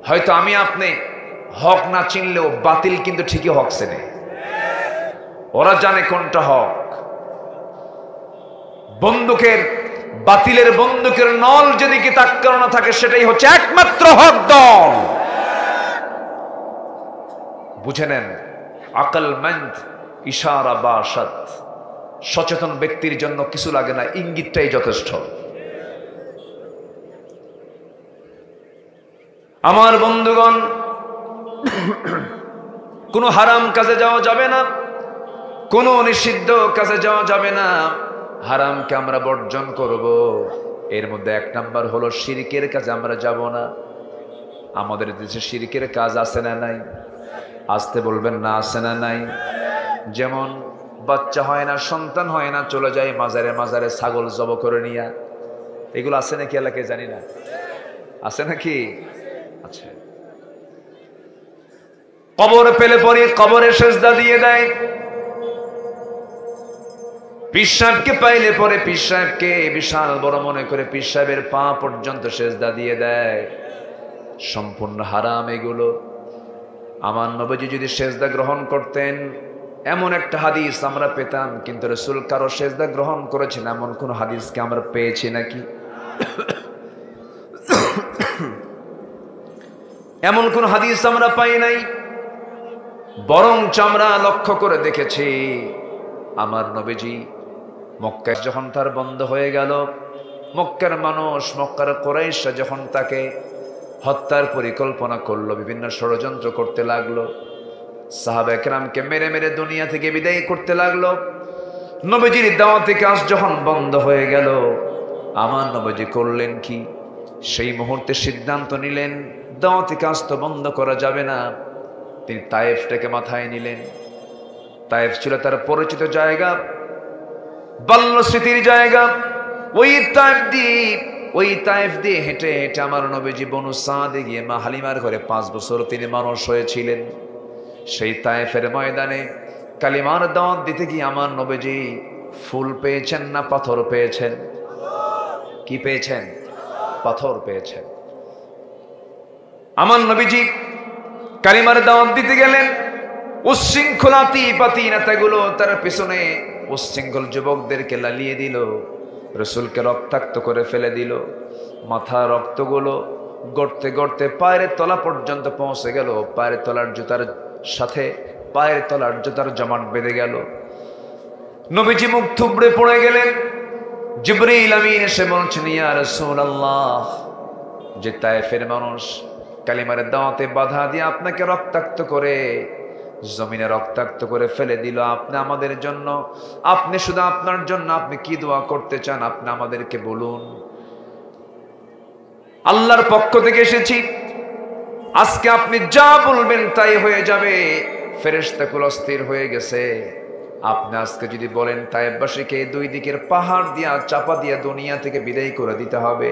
Speaker 1: হয়তো আমি আপনি হক না চিনলেও বাতিল কিন্তু ঠিকই হক চেনে। ওরা জানে কোনটা হক। বাতিলের বন্দুকের নল যেদিকে তাকানো থাকে সেটাই হচ্ছে একমাত্র হক দল। বুঝে নেন, আকলমন্দ ইশারা বাসাত। সচেতন ব্যক্তির জন্য কিছু লাগে না, ইঙ্গিতটাই যথেষ্ট। আমার বন্ধুগণ, কোনো হারাম কাজে যাওয়া যাবে না, কোনো নিষিদ্ধ কাজে যাওয়া যাবে না। হারামকে আমরা বর্জন করব। এর মধ্যে 1 নাম্বার হলো শিরকের কাজে আমরা যাব না। আমাদের দেশে শিরকের কাজ আছে না নাই? আসতে বলবেন না, আছে না নাই? যেমন বাচ্চা হয় না, সন্তান হয় না, চলে যায় মাজারে মাজারে ছাগল জব করে নিয়া। এগুলো আছে নাকি এলাকায় জানি না, আছে নাকি? আচ্ছা, কবরে পেলে পরে কবরে সেজদা দিয়ে দেয়। পীর সাহেবকে পাইলে পরে পীর সাহেবকে বিশাল বড় মনে করে পীর সাহেবের পা পর্যন্ত সেজদা দিয়ে দেয়। সম্পূর্ণ হারাম এগুলো। আমার নবীজি যদি সেজদা গ্রহণ করতেন এমন একটা হাদিস আমরা পেতাম, কিন্তু রাসূল কারো সেজদা গ্রহণ করেছেন এমন কোন হাদিসকে আমরা পেয়েছি নাকি? এমন কোন হাদিস আমরা পাই নাই। বরং আমরা লক্ষ্য করে দেখেছি আমার নবীজি মক্কায় যখন তার বন্ধ হয়ে গেল, মক্কার মানুষ, মক্কার কুরাইশরা যখন তাকে হত্যার পরিকল্পনা করলো, বিভিন্ন ষড়যন্ত্র করতে লাগলো, সাহাবা কেরামকে মেরে মেরে দুনিয়া থেকে বিদায় করতে লাগলো, নবীজির দাওয়াতি কাজ যখন বন্ধ হয়ে গেল, আমার নবীজি করলেন কি? সেই মুহূর্তে সিদ্ধান্ত নিলেন দাওয়াতি কাজ তো বন্ধ করা যাবে না। তিনি তায়েফটাকে মাথায় নিলেন। তায়েফ ছিল তার পরিচিত জায়গা, বাল্য স্মৃতির জায়গা। ওই তায়েফ দিয়ে হেঁটে হেঁটে আমার নবীজি বনু সাদে গিয়ে মা হালিমার ঘরে 5 বছর তিনি মানুষ হয়েছিলেন। সেই তায়েফের ময়দানে কালিমার দাওয়াত দিতে গিয়ে আমার নবীজি ফুল পেয়েছেন না পাথর পেয়েছেন? কি পেয়েছেন? পাথর পেয়েছেন। আমার নবীজি কালিমার দাওয়াত দিতে গেলেন, উচ্ছৃঙ্খলাতি পাতি নেতাগুলো তার পিছনে উচ্ছৃঙ্খল যুবকদেরকে লালিয়ে দিল, রাসূলকে রক্তাক্ত করে ফেলে দিল। মাথা রক্তগুলো গড়তে গড়তে পায়ের তলা পর্যন্ত পৌঁছে গেল। পায়ের তলার জুতার সাথে পায়ের তলার জুতার জমাট বেঁধে গেল। নবীজি মুখ থুবড়ে পড়ে গেলেন। জিবরিল আমিন এসে বলছেন, ইয়া রাসূলুল্লাহ, যে তায়েফের মানুষ কালিমার দাওয়াতে বাধা দিয়ে আপনাকে রক্তাক্ত করে জমিনে রক্তাক্ত করে ফেলে দিল, আপনি আমাদের জন্য, আপনি শুধু আপনার জন্য আপনি কি দোয়া করতে চান আপনি আমাদেরকে বলুন। আল্লাহর পক্ষ থেকে এসেছি, আজকে আপনি যা বলবেন তাই হয়ে যাবে। ফেরেশতাকুল অস্থির হয়ে গেছে। আপনি আজকে যদি বলেন তায়েফবাসীকে 2 দিকের পাহাড় দিয়া চাপা দিয়া দুনিয়া থেকে বিদায় করে দিতে হবে,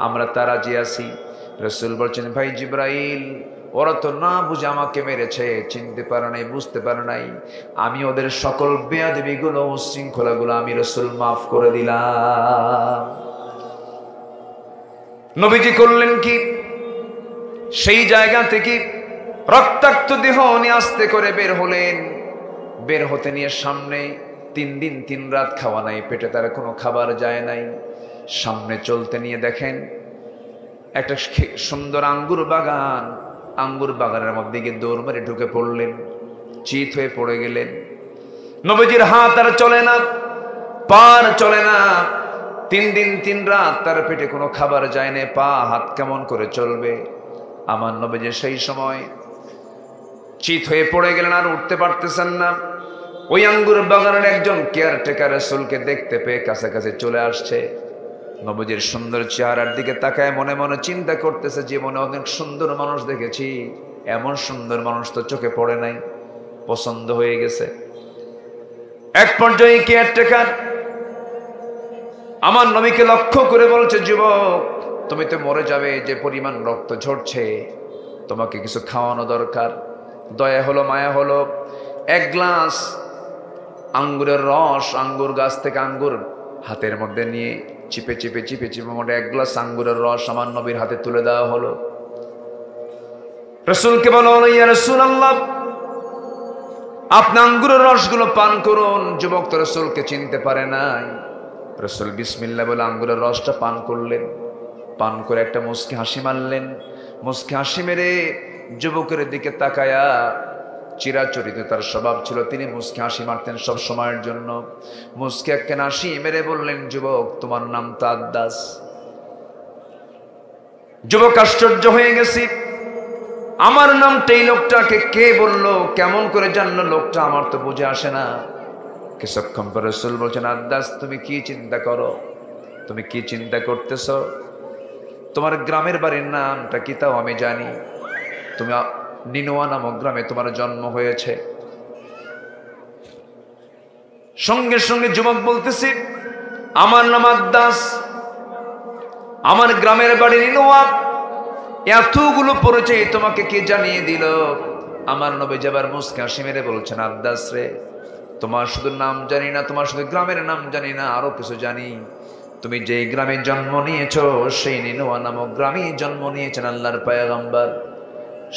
Speaker 1: আমরা তার রাজি আছি। রাসূল বলছেন, ভাই জিবরাইল, ওরা তো না বুঝে আমাকে মেরেছে, চিনতে পারে নাই, বুঝতে পারে নাই। আমি ওদের সকল বেয়াদবিগুলো, উচ্ছৃঙ্খলাগুলো আমি রাসূল মাফ করে দিলাম। নবীজি করলেন কি? সেই জায়গা থেকে রক্তাক্ত দেহ নিয়ে আস্তে করে বের হলেন। বের হতে নিয়ে সামনে 3 দিন 3 রাত খাওয়া নাই, পেটে তার কোনো খাবার যায় নাই। সামনে চলতে নিয়ে দেখেন একটা সুন্দর আঙ্গুর বাগান, আঙ্গুর বাগানের মধ্যে গিয়ে দৌড় মেরে ঢুকে পড়লেন, চিত হয়ে পড়ে গেলেন। নবীজির হাত আর চলে না, পার চলে না। 3 দিন 3 রাত তার পেটে কোনো খাবার যায় না, পা হাত কেমন করে চলবে? আমার নবীজি সেই সময় চিত হয়ে পড়ে গেলেন, আর উঠতে পারতেছেন না। ওই আঙ্গুর বাগানের একজন কেয়ারটেকার রাসূলকে দেখতে পেয়ে কাছাকাছি চলে আসছে। নবীজির সুন্দর চেহারার দিকে তাকায় মনে মনে চিন্তা করতেছে, জীবনে অনেক সুন্দর মানুষ দেখেছি, এমন সুন্দর মানুষ তো চোখে পড়ে নাই, পছন্দ হয়ে গেছে। এক পর্যায়ে কেয়ারটেকার আমার নবীকে লক্ষ্য করে বলছে, যুবক, তুমি তো মরে যাবে, যে পরিমাণ রক্ত ঝরছে, তোমাকে কিছু খাওয়ানো দরকার। দয়া হলো, মায়া হলো, 1 গ্লাস আঙ্গুরের রস, আঙ্গুর গাছ থেকে আঙ্গুর হাতের মধ্যে নিয়ে চিপে চিপে চিপে চিপে মোটে 1 গ্লাস আঙ্গুরের রস আমার নবীর হাতে তুলে দেওয়া হলো। রাসূলকে বলা হলো, ইয়া রাসূলুল্লাহ, আপনি আঙ্গুরের রসগুলো পান করুন। যুবক তো রাসূলকে চিনতে পারে নাই। রাসূল বিসমিল্লাহ বলে আঙ্গুরের রসটা পান করলেন। পান করে একটা মুচকি হাসি মারলেন। মুচকি হাসি মেরে যুবকের দিকে তাকায়া, চিরাচরিত তার স্বভাব ছিল, তিনি মুচকি হাসি মারতেন সব সময়ের জন্য। মুচকি একটা হাসি মেরে বললেন, যুবক, তোমার নাম তো আদ্দাস। যুবক আশ্চর্য হয়ে গেছি, আমার নামটা এই লোকটাকে কে বললো, কেমন করে জানলো লোকটা, আমার তো বুঝে আসে না। কিছুক্ষণ পরে রাসূল বলছেন, আদ্দাস, তুমি কি চিন্তা করো? তুমি কি চিন্তা করতেছ? তোমার গ্রামের বাড়ির নামটা কি তাও আমি জানি। তুমি নিনোয়া নামক গ্রামে তোমার জন্ম হয়েছে। সঙ্গে সঙ্গে যুবক বলতেছি, আমার নাম আদ্দাস, আমার গ্রামের বাড়ি নিনোয়া। এতগুলো পরিচয় তোমাকে কে জানিয়ে দিল? আমার নবী যাবার মুচকি হাসি মেরে বলছেন, আদ্দাস রে, তোমার শুধু নাম জানি না, তোমার শুধু গ্রামের নাম জানি না, আরো কিছু জানি। তুমি যেই গ্রামে জন্ম নিয়েছো সেই নিনোয়া নামক গ্রামে জন্ম নিয়েছেন আল্লাহর পয়গম্বর।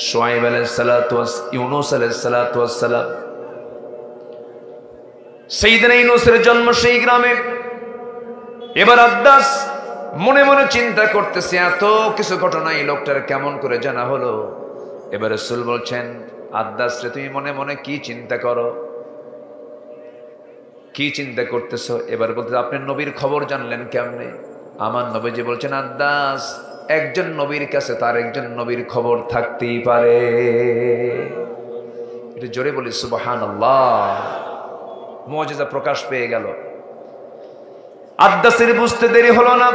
Speaker 1: শুআয়ব আলাইহিস সালাতু ওয়াস ইউনূস আলাইহিস সালাতু ওয়াস সালাম। সাইয়েদনা ইউনূসের জন্ম সেই গ্রামে। এবার আদ্দাস মনে মনে চিন্তা করতেছে, এত কিছু ঘটনা এই লোকটার কেমন করে জানা হলো। এবার রাসূল বলছেন, আদ্দাস রে, তুমি মনে মনে কি চিন্তা করো, কি চিন্তা করতেছো? এবার বলতে, আপনি নবীর খবর জানলেন কেমনে? আমার নবীজি বলছেন, আদ্দাস, একজন নবীর কাছে তার একজন নবীর খবর থাকতেই পারে। এটা জোরে বলি সুবহানাল্লাহ। মুজিজা প্রকাশ পেয়ে গেল। আদ্দাসের বুঝতে দেরি হলো না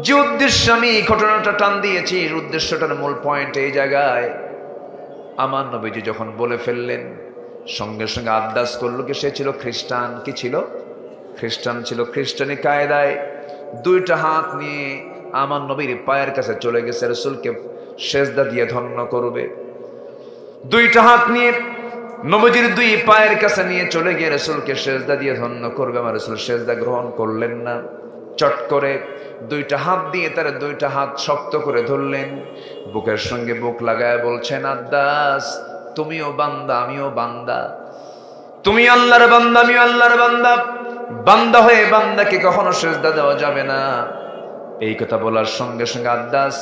Speaker 1: যে উদ্দেশ্যে আমি এই ঘটনাটা টান দিয়েছি, উদ্দেশ্যটার মূল পয়েন্ট এই জায়গায়। আমার নবীজি যখন বলে ফেললেন, সঙ্গে সঙ্গে আদ্দাস করলো কি, সে ছিল খ্রিস্টান। কি ছিল? খ্রিস্টান ছিল। খ্রিস্টানি কায়দায় দুইটা হাত নিয়ে আমার নবীর পায়ের কাছে চলে গেছে, রাসূলকে সেজদা দিয়ে ধন্য করবে। দুইটা হাত নিয়ে নবীজির দুই পায়ের কাছে নিয়ে চলে গিয়ে রাসূলকে সেজদা দিয়ে ধন্য করবে। আমার রাসূল সেজদা গ্রহণ করলেন না। চট করে দুইটা হাত দিয়ে তার দুইটা হাত শক্ত করে ধরলেন, বুকের সঙ্গে বুক লাগায় বলছেন, আদ্দাস, তুমিও বান্দা আমিও বান্দা, তুমি আল্লাহর বান্দা আমিও আল্লাহর বান্দা। বান্দা হয়ে বান্দাকে কখনো সেজদা দেওয়া যাবে না। এই কথা বলার সঙ্গে সঙ্গে আদ্দাস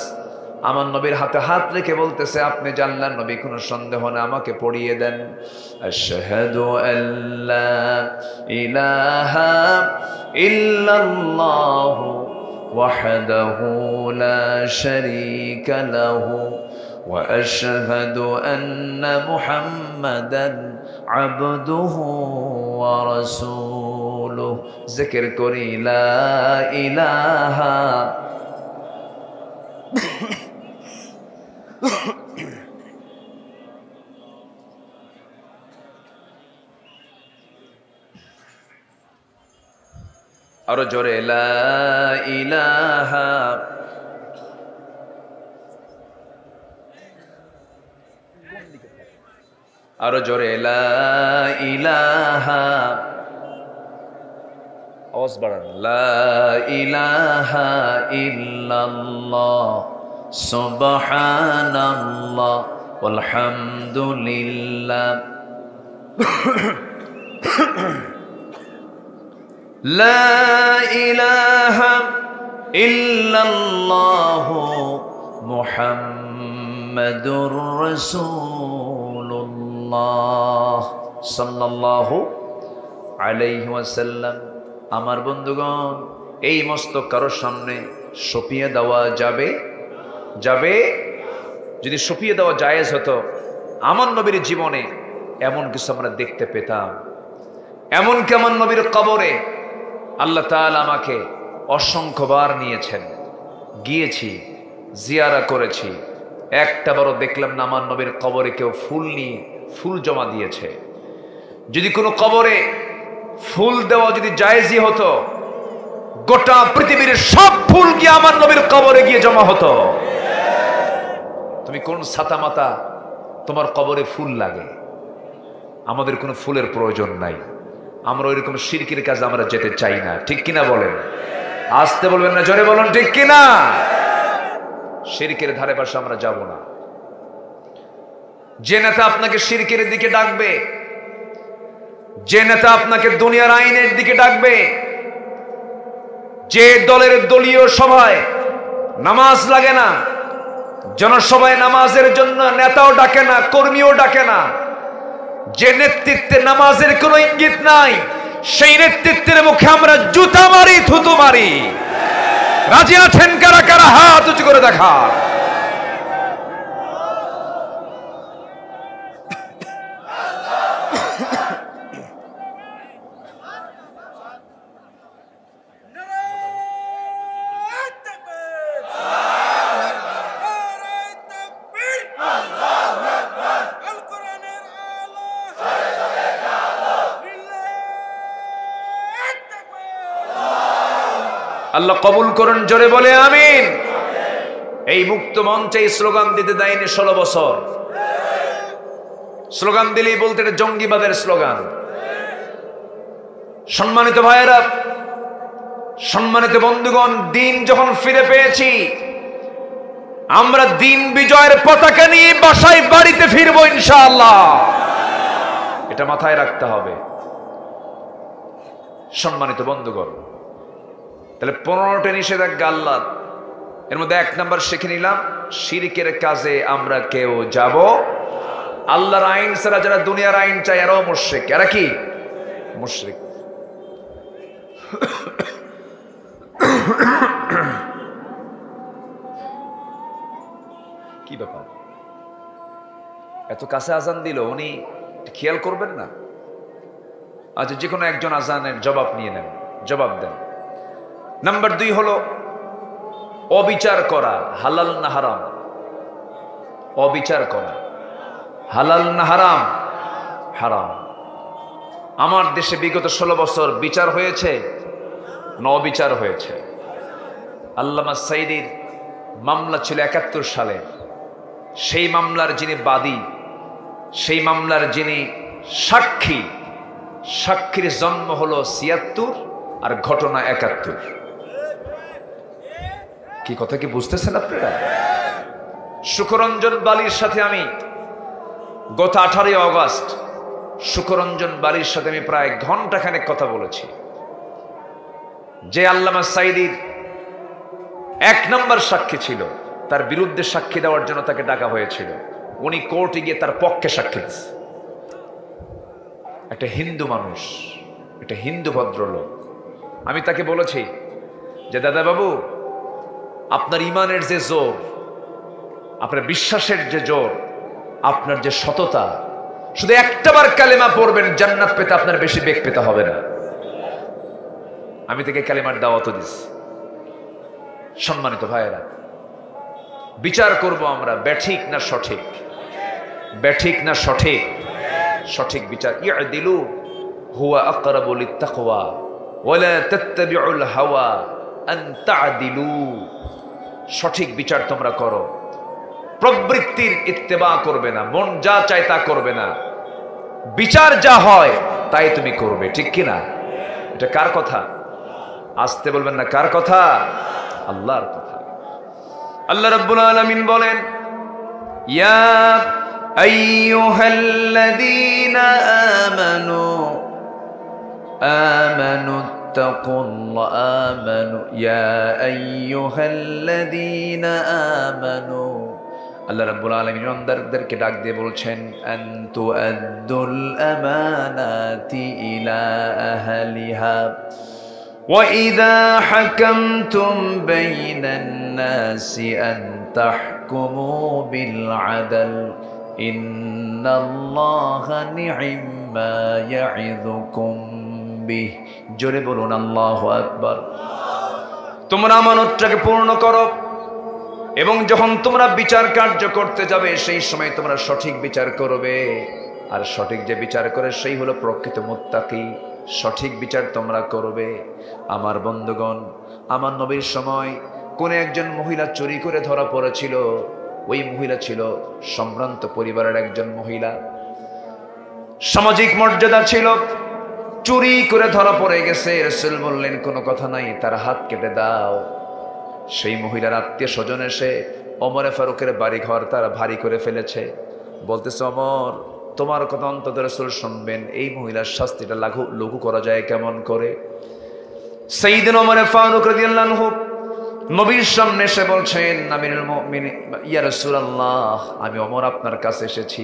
Speaker 1: আমার নবীর হাতে হাত রেখে বলতেছে, আপনি যে আল্লাহর নবী, কোনো সন্দেহ না, আমাকে পড়িয়ে দেন। আশহাদু আল্লা ইলাহা ইল্লাল্লাহু ওয়াহদাহু লা শারীকা লাহু ওয়া আশহাদু আন্না মুহাম্মাদান আবদুহু ওয়া রাসূলুহু। জিকির করি লা ইলাহা আরো জোরে, লা ইলাহা আরো জোরে, লা ইলাহা, আওয়াজ বাড়ান, লা ইলাহা ইল্লাল্লাহ সুবহানাল্লাহ ওয়ালহামদুলিল্লাহ লা ইলাহা ইল্লাল্লাহ মুহাম্মাদুর রাসূলুল্লাহ সাল্লাল্লাহু আলাইহি ওয়াসাল্লাম। আমার বন্ধুগণ, এই মস্তক কারোর সামনে সঁপিয়ে দেওয়া যাবে? যাবে? যদি সঁপিয়ে দেওয়া জায়েজ হতো, আমার নবীর জীবনে এমন কিছু আমরা দেখতে পেতাম। এমনকি আমার নবীর কবরে আল্লাহ তাআলা আমাকে অসংখ্যবার নিয়েছেন, গিয়েছি, জিয়ারা করেছি, একটা বারও দেখলাম না আমার নবীর কবরে কেউ ফুল নিয়ে ফুল জমা দিয়েছে। যদি কোনো কবরে ফুল দেওয়া যদি জায়েজই হতো, গোটা পৃথিবীর সব ফুল গিয়ে আমার নবীর কবরে গিয়ে জমা হতো। তুমি কোন ছাতা মাতা তোমার কবরে ফুল লাগে? আমাদের কোনো ফুলের প্রয়োজন নাই। আমরা ওইরকম শিরকির কাজে আমরা যেতে চাই না, ঠিক কিনা বলেন? আসতে বলবেন না, জোরে বলুন ঠিক কিনা। শিরকের ধারে পাশে আমরা যাব না। যে নেতা আপনাকে শিরকের দিকে ডাকবে, যে নেতা আপনাকে দুনিয়ার আইনের দিকে ডাকবে, যে দলের দলীয় সভায় নামাজ লাগে না, জনসভায় নামাজের জন্য নেতাও ডাকে না, কর্মীও ডাকে না, যে নেতৃত্বে নামাজের কোনো ইঙ্গিত নাই, সেই নেতৃত্বের মুখে আমরা জুতা মারি, থুতু মারি। রাজি আছেন কারা কারা? হাত উঁচু করে দেখা। আল্লাহ কবুল করুন, জোরে বলে আমিন। এই মুক্ত মঞ্চে স্লোগান দিতে দেয়নি 16 বছর। স্লোগান দিলেই বলতে এটা জঙ্গিবাদের স্লোগান। সম্মানিত ভাইয়েরা, সম্মানিত বন্ধুগণ, দিন যখন ফিরে পেয়েছি, আমরা দিন বিজয়ের পতাকা নিয়ে বাসায় বাড়িতে ফিরবো ইনশাআল্লাহ। এটা মাথায় রাখতে হবে। সম্মানিত বন্ধুগণ, তাহলে 15টা নিষেধাজ্ঞা আল্লাহর, এর মধ্যে 1 নাম্বার শিখে নিলাম, শিরকের কাজে আমরা কেউ যাব। আল্লাহর আইন ছাড়া যারা দুনিয়ার আইন চায় এরাও মুশরিক। এরা কি মুশরিক? কি ব্যাপার, এত কাছে আজান দিল, উনি খেয়াল করবেন না? আচ্ছা, যে কোনো একজন আজানের জবাব নিয়ে নেন, জবাব দেন। নাম্বার 2 হলো অবিচার করা, হালাল না হারাম? অবিচার করা হালাল না হারাম? হারাম। আমার দেশে বিগত 16 বছর বিচার হয়েছে না অবিচার হয়েছে? আল্লামা সাইদির মামলা ছিল 71 সালে। সেই মামলার যিনি বাদী, সেই মামলার যিনি সাক্ষী, সাক্ষীর জন্ম হলো 76 আর ঘটনা 71। কি কথা কি বুঝতেছেন আপনারা? সুখরঞ্জন বালির সাথে আমি গত 18 অগস্ট সুখরঞ্জন বালির সাথে আমি প্রায় ঘন্টাখানেক কথা বলেছি। যে আল্লামা সাইদির 1 নম্বর সাক্ষী ছিল, তার বিরুদ্ধে সাক্ষী দেওয়ার জন্য তাকে ডাকা হয়েছিল। উনি কোর্টে গিয়ে তার পক্ষে সাক্ষী দিয়েছে। একটা হিন্দু মানুষ, একটা হিন্দু ভদ্রলোক। আমি তাকে বলেছি যে দাদা বাবু, আপনার ইমানের যে জোর, আপনার বিশ্বাসের যে জোর, আপনার যে সততা, শুধু একটাবার কালেমা পড়বেন, জান্নাত পেতে আপনার বেশি বেগ পেতে হবে না। আমি তাকে কালেমার দাওয়াত দিছি। সম্মানিত ভাইয়েরা, বিচার করব আমরা ব্যাঠিক না সঠিক, ব্যাঠিক না সঠিক? সঠিক বিচার। ইয়াদিলু হুয়া আকরাবু লিত্তাকওয়া ওয়ালা তাত্তাবিউল হাওয়া আন তা'দিলু। সঠিক বিচার তোমরা করো, প্রবৃত্তির ইত্তেবা করবে না, মন যা চায় তা করবে না, বিচার যা হয় তাই তুমি করবে, ঠিক কি না? এটা কার কথা? আসতে বলবেন না, কার কথা? আল্লাহর কথা। আল্লাহ রাব্বুল আলামিন বলেন, ইয়া আইয়ুহাল্লাযীনা আমানু আমানু তাকুল্লাহ আমানু ইয়া আইয়ুহাল্লাযীনা আমানু। আল্লাহ রাব্বুল আলামিন ইমানদারদেরকে ডাক দিয়ে বলছেন, আনতু আদ্দুল আমানাতি ইলা আহলিহা ওয়া ইযা হাকামতুম বাইনান নাসি আন তাহকুমু বিল আদল ইন্নাল্লাহা নি'মা ইয়া'iযুকুম বিহ। জোরে বলুন আল্লাহু আকবার। তোমরা আমানতটাকে পূর্ণ করো এবং যখন তোমরা বিচার কার্য করতে যাবে সেই সময় তোমরা সঠিক বিচার করবে। আর সঠিক যে বিচার করে সেই হলো প্রকৃত মুত্তাকি। সঠিক বিচার তোমরা করবে। আমার বন্ধুগণ, আমার নবীর সময় কোন একজন মহিলা চুরি করে ধরা পড়েছিল। ওই মহিলা ছিল সম্ভ্রান্ত পরিবারের একজন মহিলা, সামাজিক মর্যাদা ছিল, চুরি করে ধরা পড়ে গেছে। রাসূল বললেন, কোনো কথা নাই, তার হাত কেটে দাও। সেই মহিলার আত্মীয় স্বজন এসে ওমরে ফারুকের বাড়ি ঘর তারা ভারী করে ফেলেছে। বলতেছে, ওমর, তোমার কথা অন্তত রাসূল শুনবেন, এই মহিলার শাস্তিটা লঘু করা যায় কেমন করে? সাইয়েদনা ওমর ফারুক রাদিয়াল্লাহু আনহু নবীর সামনে এসে বলছেন, আমিরুল মুমিনিন ইয়া রাসূলুল্লাহ, আমি ওমর আপনার কাছে এসেছি।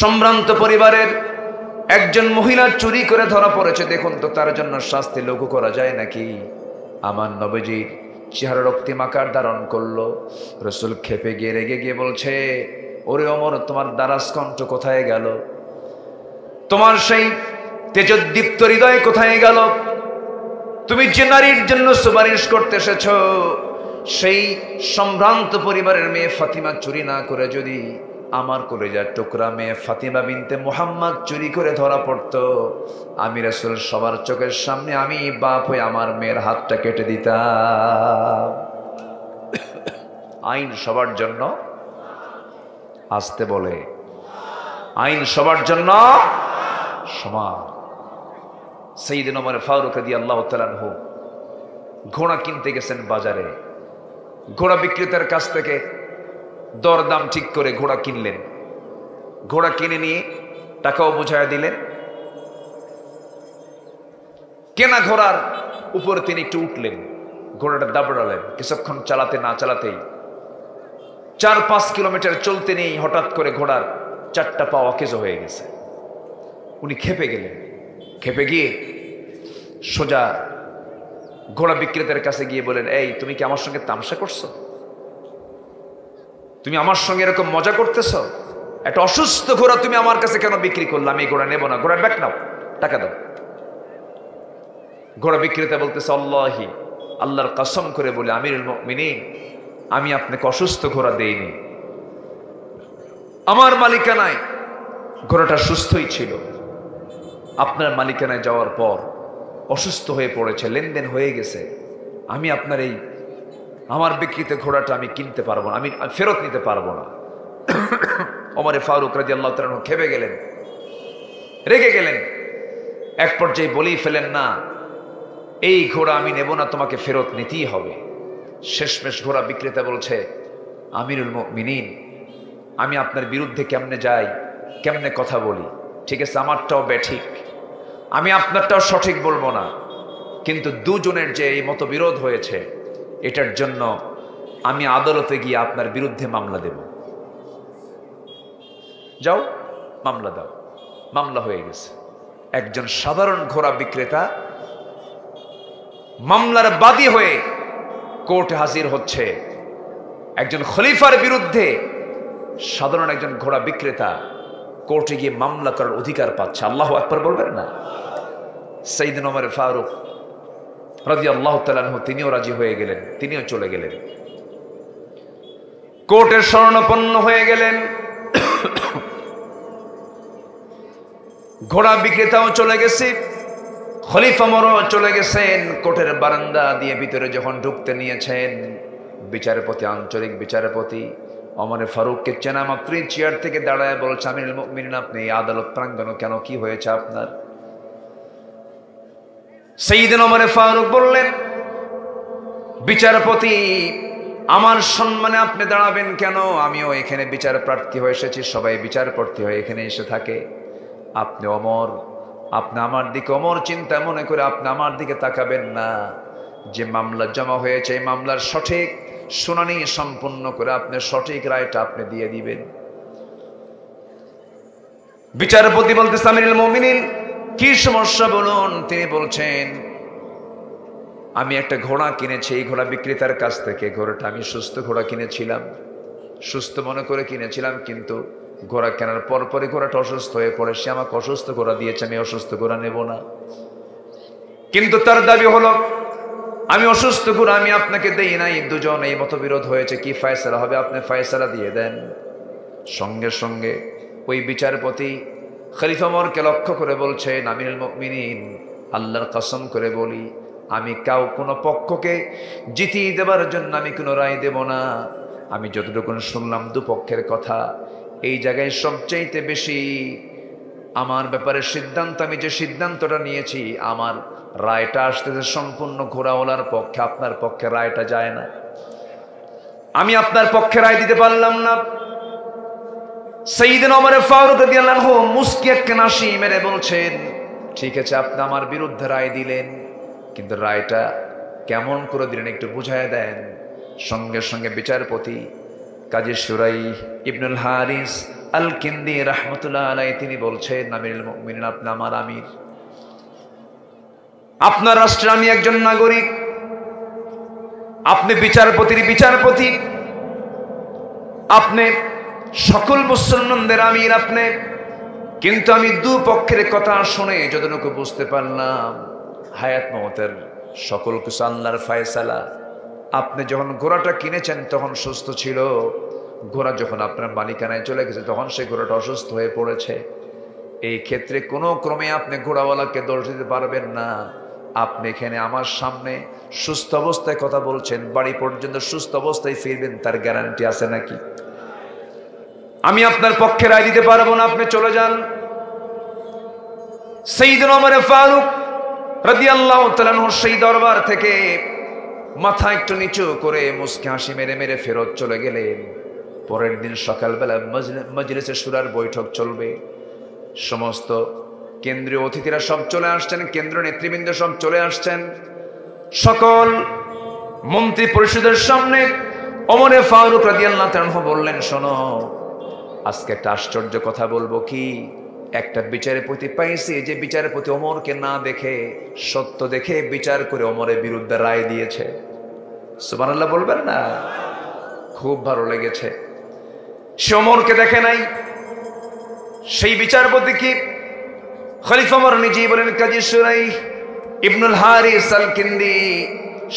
Speaker 1: সম্ভ্রান্ত পরিবারের একজন মহিলা চুরি করে ধরা পড়েছে, দেখুন তো তার জন্য শাস্তি লঘু করা যায় নাকি? আমার নবীজির চেহারা রক্তিম আকার ধারণ করলো। রাসূল ক্ষেপে গিয়ে রেগে গিয়ে বলছে, ওরে ওমর, তোমার দারাজ কণ্ঠ কোথায় গেল? তোমার সেই তেজোদ্দীপ্ত হৃদয় কোথায় গেল? তুমি যে নারীর জন্য সুপারিশ করতে এসেছ, সেই সম্ভ্রান্ত পরিবারের মেয়ে ফাতিমা চুরি না করে যদি আমার কলেজার টুকরা মেয়ে ফাতিমা বিনতে মুহাম্মদ চুরি করে ধরা পড়তো, আমি রাসূল সবার চোখের সামনে আমি বাপ হয়ে আমার মেয়ের হাতটা কেটে দিতাম। আইন সবার জন্য, আসতে বলে, আইন সবার জন্য সমান। সাইয়েদনা ওমর ফারুক রাদিয়াল্লাহু তাআলা আনহু ঘোড়া কিনতে গেছেন বাজারে। ঘোড়া বিক্রেতার কাছ থেকে দরদাম ঠিক করে ঘোড়া কিনলেন। ঘোড়া কিনে নিয়ে টাকাও বুঝাইয়া দিলেন। কেনা ঘোড়ার উপরে তিনি একটু উঠলেন, ঘোড়াটা দাবড়ালেন। কিছুক্ষণ চালাতে না চালাতেই 4-5 কিলোমিটার চলতে নেই হঠাৎ করে ঘোড়ার 4টা পা অকেজো হয়ে গেছে। উনি খেপে গেলেন। খেপে গিয়ে সোজা ঘোড়া বিক্রেতার কাছে গিয়ে বলেন, এই তুমি কি আমার সঙ্গে তামাশা করছো? তুমি আমার সঙ্গে এরকম মজা করতেছ? একটা অসুস্থ ঘোড়া তুমি আমার কাছে কেন বিক্রি করলাম? এই ঘোড়া নেব না, ঘোড়ার ব্যাক নাও, টাকা দাও। ঘোড়া বিক্রেতা বলতেছে, আল্লাহি, আল্লাহর কসম করে বলে আমিরুল মুমিনিন, আমি আপনাকে অসুস্থ ঘোড়া দেইনি। আমার মালিকানায় ঘোড়াটা সুস্থই ছিল। আপনার মালিকানায় যাওয়ার পর অসুস্থ হয়ে পড়েছে, লেনদেন হয়ে গেছে। আমি আপনার এই আমার বিক্রিত ঘোড়াটা আমি কিনতে পারবো না, আমি ফেরত নিতে পারবো না। ওমর ফারুক রাদিয়াল্লাহু তাআলা খেপে গেলেন, রেগে গেলেন। এক পর্যায়ে বলেই ফেলেন, না, এই ঘোড়া আমি নেব না, তোমাকে ফেরত নিতেই হবে। শেষমেশ ঘোড়া বিক্রেতা বলছে, আমিরুল মুমিনিন, আমি আপনার বিরুদ্ধে কেমনে যাই, কেমনে কথা বলি? ঠিক আছে, আমারটাও বেঠিক, আমি আপনারটাও সঠিক বলবো না, কিন্তু দুজনের যে এই মতবিরোধ হয়েছে, এটার জন্য আমি আদালতে গিয়ে আপনার বিরুদ্ধে মামলা দেব। যাও, মামলা দাও। মামলা হয়ে গেছে। একজন সাধারণ ঘোড়া বিক্রেতা মামলার বাদী হয়ে কোর্টে হাজির হচ্ছে। একজন খলিফার বিরুদ্ধে সাধারণ একজন ঘোড়া বিক্রেতা কোর্টে গিয়ে মামলা করার অধিকার পাচ্ছে। আল্লাহু আকবার বলবেন না? সাইয়েদনা ওমর ফারুক রাদিয়াল্লাহু তাআলা আনহু তিনিও রাজি হয়ে গেলেন, তিনিও চলে গেলেন, কোর্টের শরণাপন্ন হয়ে গেলেন। ঘোড়া বিক্রেতাও চলে গেছে, খলিফা ওমরও চলে গেছেন। কোর্টের বারান্দা দিয়ে ভিতরে যখন ঢুকতে নিয়েছেন, বিচারপতি, আঞ্চলিক বিচারপতি ওমর ফারুককে চেনা মাত্রই চেয়ার থেকে দাঁড়ায় বলছে, আমিরুল মুমিনিন, আপনি এই আদালত প্রাঙ্গণে কেন, কি হয়েছে আপনার? সাইয়েদনা ওমর ফারুক বললেন, বিচারপতি, আমার সম্মানে আপনি দাঁড়াবেন কেন? আমিও এখানে বিচার প্রার্থী হয়ে এসেছি, সবাই বিচার প্রার্থী হয়ে এখানে এসে থাকে। আপনি ওমর, আপনি আমার দিকে ওমর চিন্তা মনে করে আপনি আমার দিকে তাকাবেন না। যে মামলা জমা হয়েছে, এই মামলার সঠিক শুনানি সম্পন্ন করে আপনি সঠিক রায়টা আপনি দিয়ে দিবেন। বিচারপতি বলতেছে, আমিরুল মুমিনিন, কি সমস্যা বলুন? তিনি বলছেন, আমি একটা ঘোড়া কিনেছি এই ঘোড়া বিক্রেতার কাছ থেকে। ঘোড়াটা আমি সুস্থ ঘোড়া কিনেছিলাম, সুস্থ মনে করে কিনেছিলাম, কিন্তু ঘোড়া কেনার পরপরই ঘোড়াটা অসুস্থ হয়ে পড়ে। সে আমাকে অসুস্থ ঘোড়া দিয়েছে, আমি অসুস্থ ঘোড়া নেব না। কিন্তু তার দাবি হলো, আমি অসুস্থ ঘোড়া আমি আপনাকে দেই নাই। দুজন এই মতবিরোধ হয়েছে, কি ফয়সালা হবে? আপনি ফয়সালা দিয়ে দেন। সঙ্গে সঙ্গে ওই বিচারপতি খলিফা ওমরকে লক্ষ্য করে বলছেন, আমিরুল মুমিনিন, আল্লাহর কসম করে বলি, আমি কোনো পক্ষকে জিতিয়ে দেবার জন্য আমি কোনো রায় দেব না। আমি যতটুকু শুনলাম দুপক্ষের কথা, এই জায়গায় সবচাইতে বেশি আমার ব্যাপারে সিদ্ধান্ত, আমি যে সিদ্ধান্তটা নিয়েছি, আমার রায়টা আসতেছে সম্পূর্ণ ঘোড়াওয়ালার পক্ষে, আপনার পক্ষে রায়টা যায় না। আমি আপনার পক্ষে রায় দিতে পারলাম না। সাইয়েদনা ওমর ফারুক রাদিয়াল্লাহু আনহু মুস্কি একটা হাসি মেরে বলছেন, ঠিক আছে, আপনি আমার বিরুদ্ধে রায় দিলেন, কিন্তু রায়টা কেমন করে দিলেন একটু বুঝায় দেন। সঙ্গে সঙ্গে বিচারপতি কাজী শুরাই ইবনুল হারিস আল কিন্দি রাহমাতুল্লাহ আলাইহি তিনি বলছেন, আমিরুল মুমিনিন, আপনি আমার আমির, আপনার রাষ্ট্রে আমি একজন নাগরিক, আপনি বিচারপতির বিচারপতি, আপনি সকল মুসলমানদের আমির আপনি। কিন্তু আমি দুপক্ষের কথা শুনে যতটুকু বুঝতে পারলাম, হায়াত মওতের সকল কিছু আল্লাহর ফয়সালা। আপনি যখন ঘোড়াটা কিনেছেন তখন সুস্থ ছিল, ঘোড়া যখন আপনার মালিকানায় চলে গেছে তখন সেই ঘোড়াটা অসুস্থ হয়ে পড়েছে। এই ক্ষেত্রে কোনো ক্রমে আপনি ঘোড়াওয়ালাকে দোষ দিতে পারবেন না। আপনি এখানে আমার সামনে সুস্থ অবস্থায় কথা বলছেন, বাড়ি পর্যন্ত সুস্থ অবস্থায় ফিরবেন, তার গ্যারান্টি আছে নাকি? আমি আপনার পক্ষে রায় দিতে পারবো না, আপনি চলে যান। সাইয়েদনা ওমর ফারুক রাদিয়াল্লাহু তাআলা আনহু সেই দরবার থেকে মাথা একটু নিচু করে মুচকি হাসি মেরে মেরে ফেরত চলে গেলেন। পরের দিন সকালবেলা মজলিসে শুরার বৈঠক চলবে। সমস্ত কেন্দ্রীয় অতিথিরা সব চলে আসছেন, কেন্দ্রীয় নেতৃবৃন্দ সব চলে আসছেন। সকল মন্ত্রী পরিষদের সামনে ওমরে ফারুক রাদিয়াল্লাহু তাআলা বললেন, শোনো, আজকে একটা আশ্চর্য কথা বলবো। কি? একটা বিচারপতি পাইছি যে বিচারপতি ওমরকে না দেখে সত্য দেখে বিচার করে ওমরের বিরুদ্ধে রায় দিয়েছে। সুবহানাল্লাহ বলবেন না? খুব ভালো লেগেছে। সে ওমরকে দেখে নাই। সেই বিচারপতি কি? খলিফা ওমর নিজেই বলেন, কাজী শুরাইহ ইবনুল হারিস আল কিন্দি।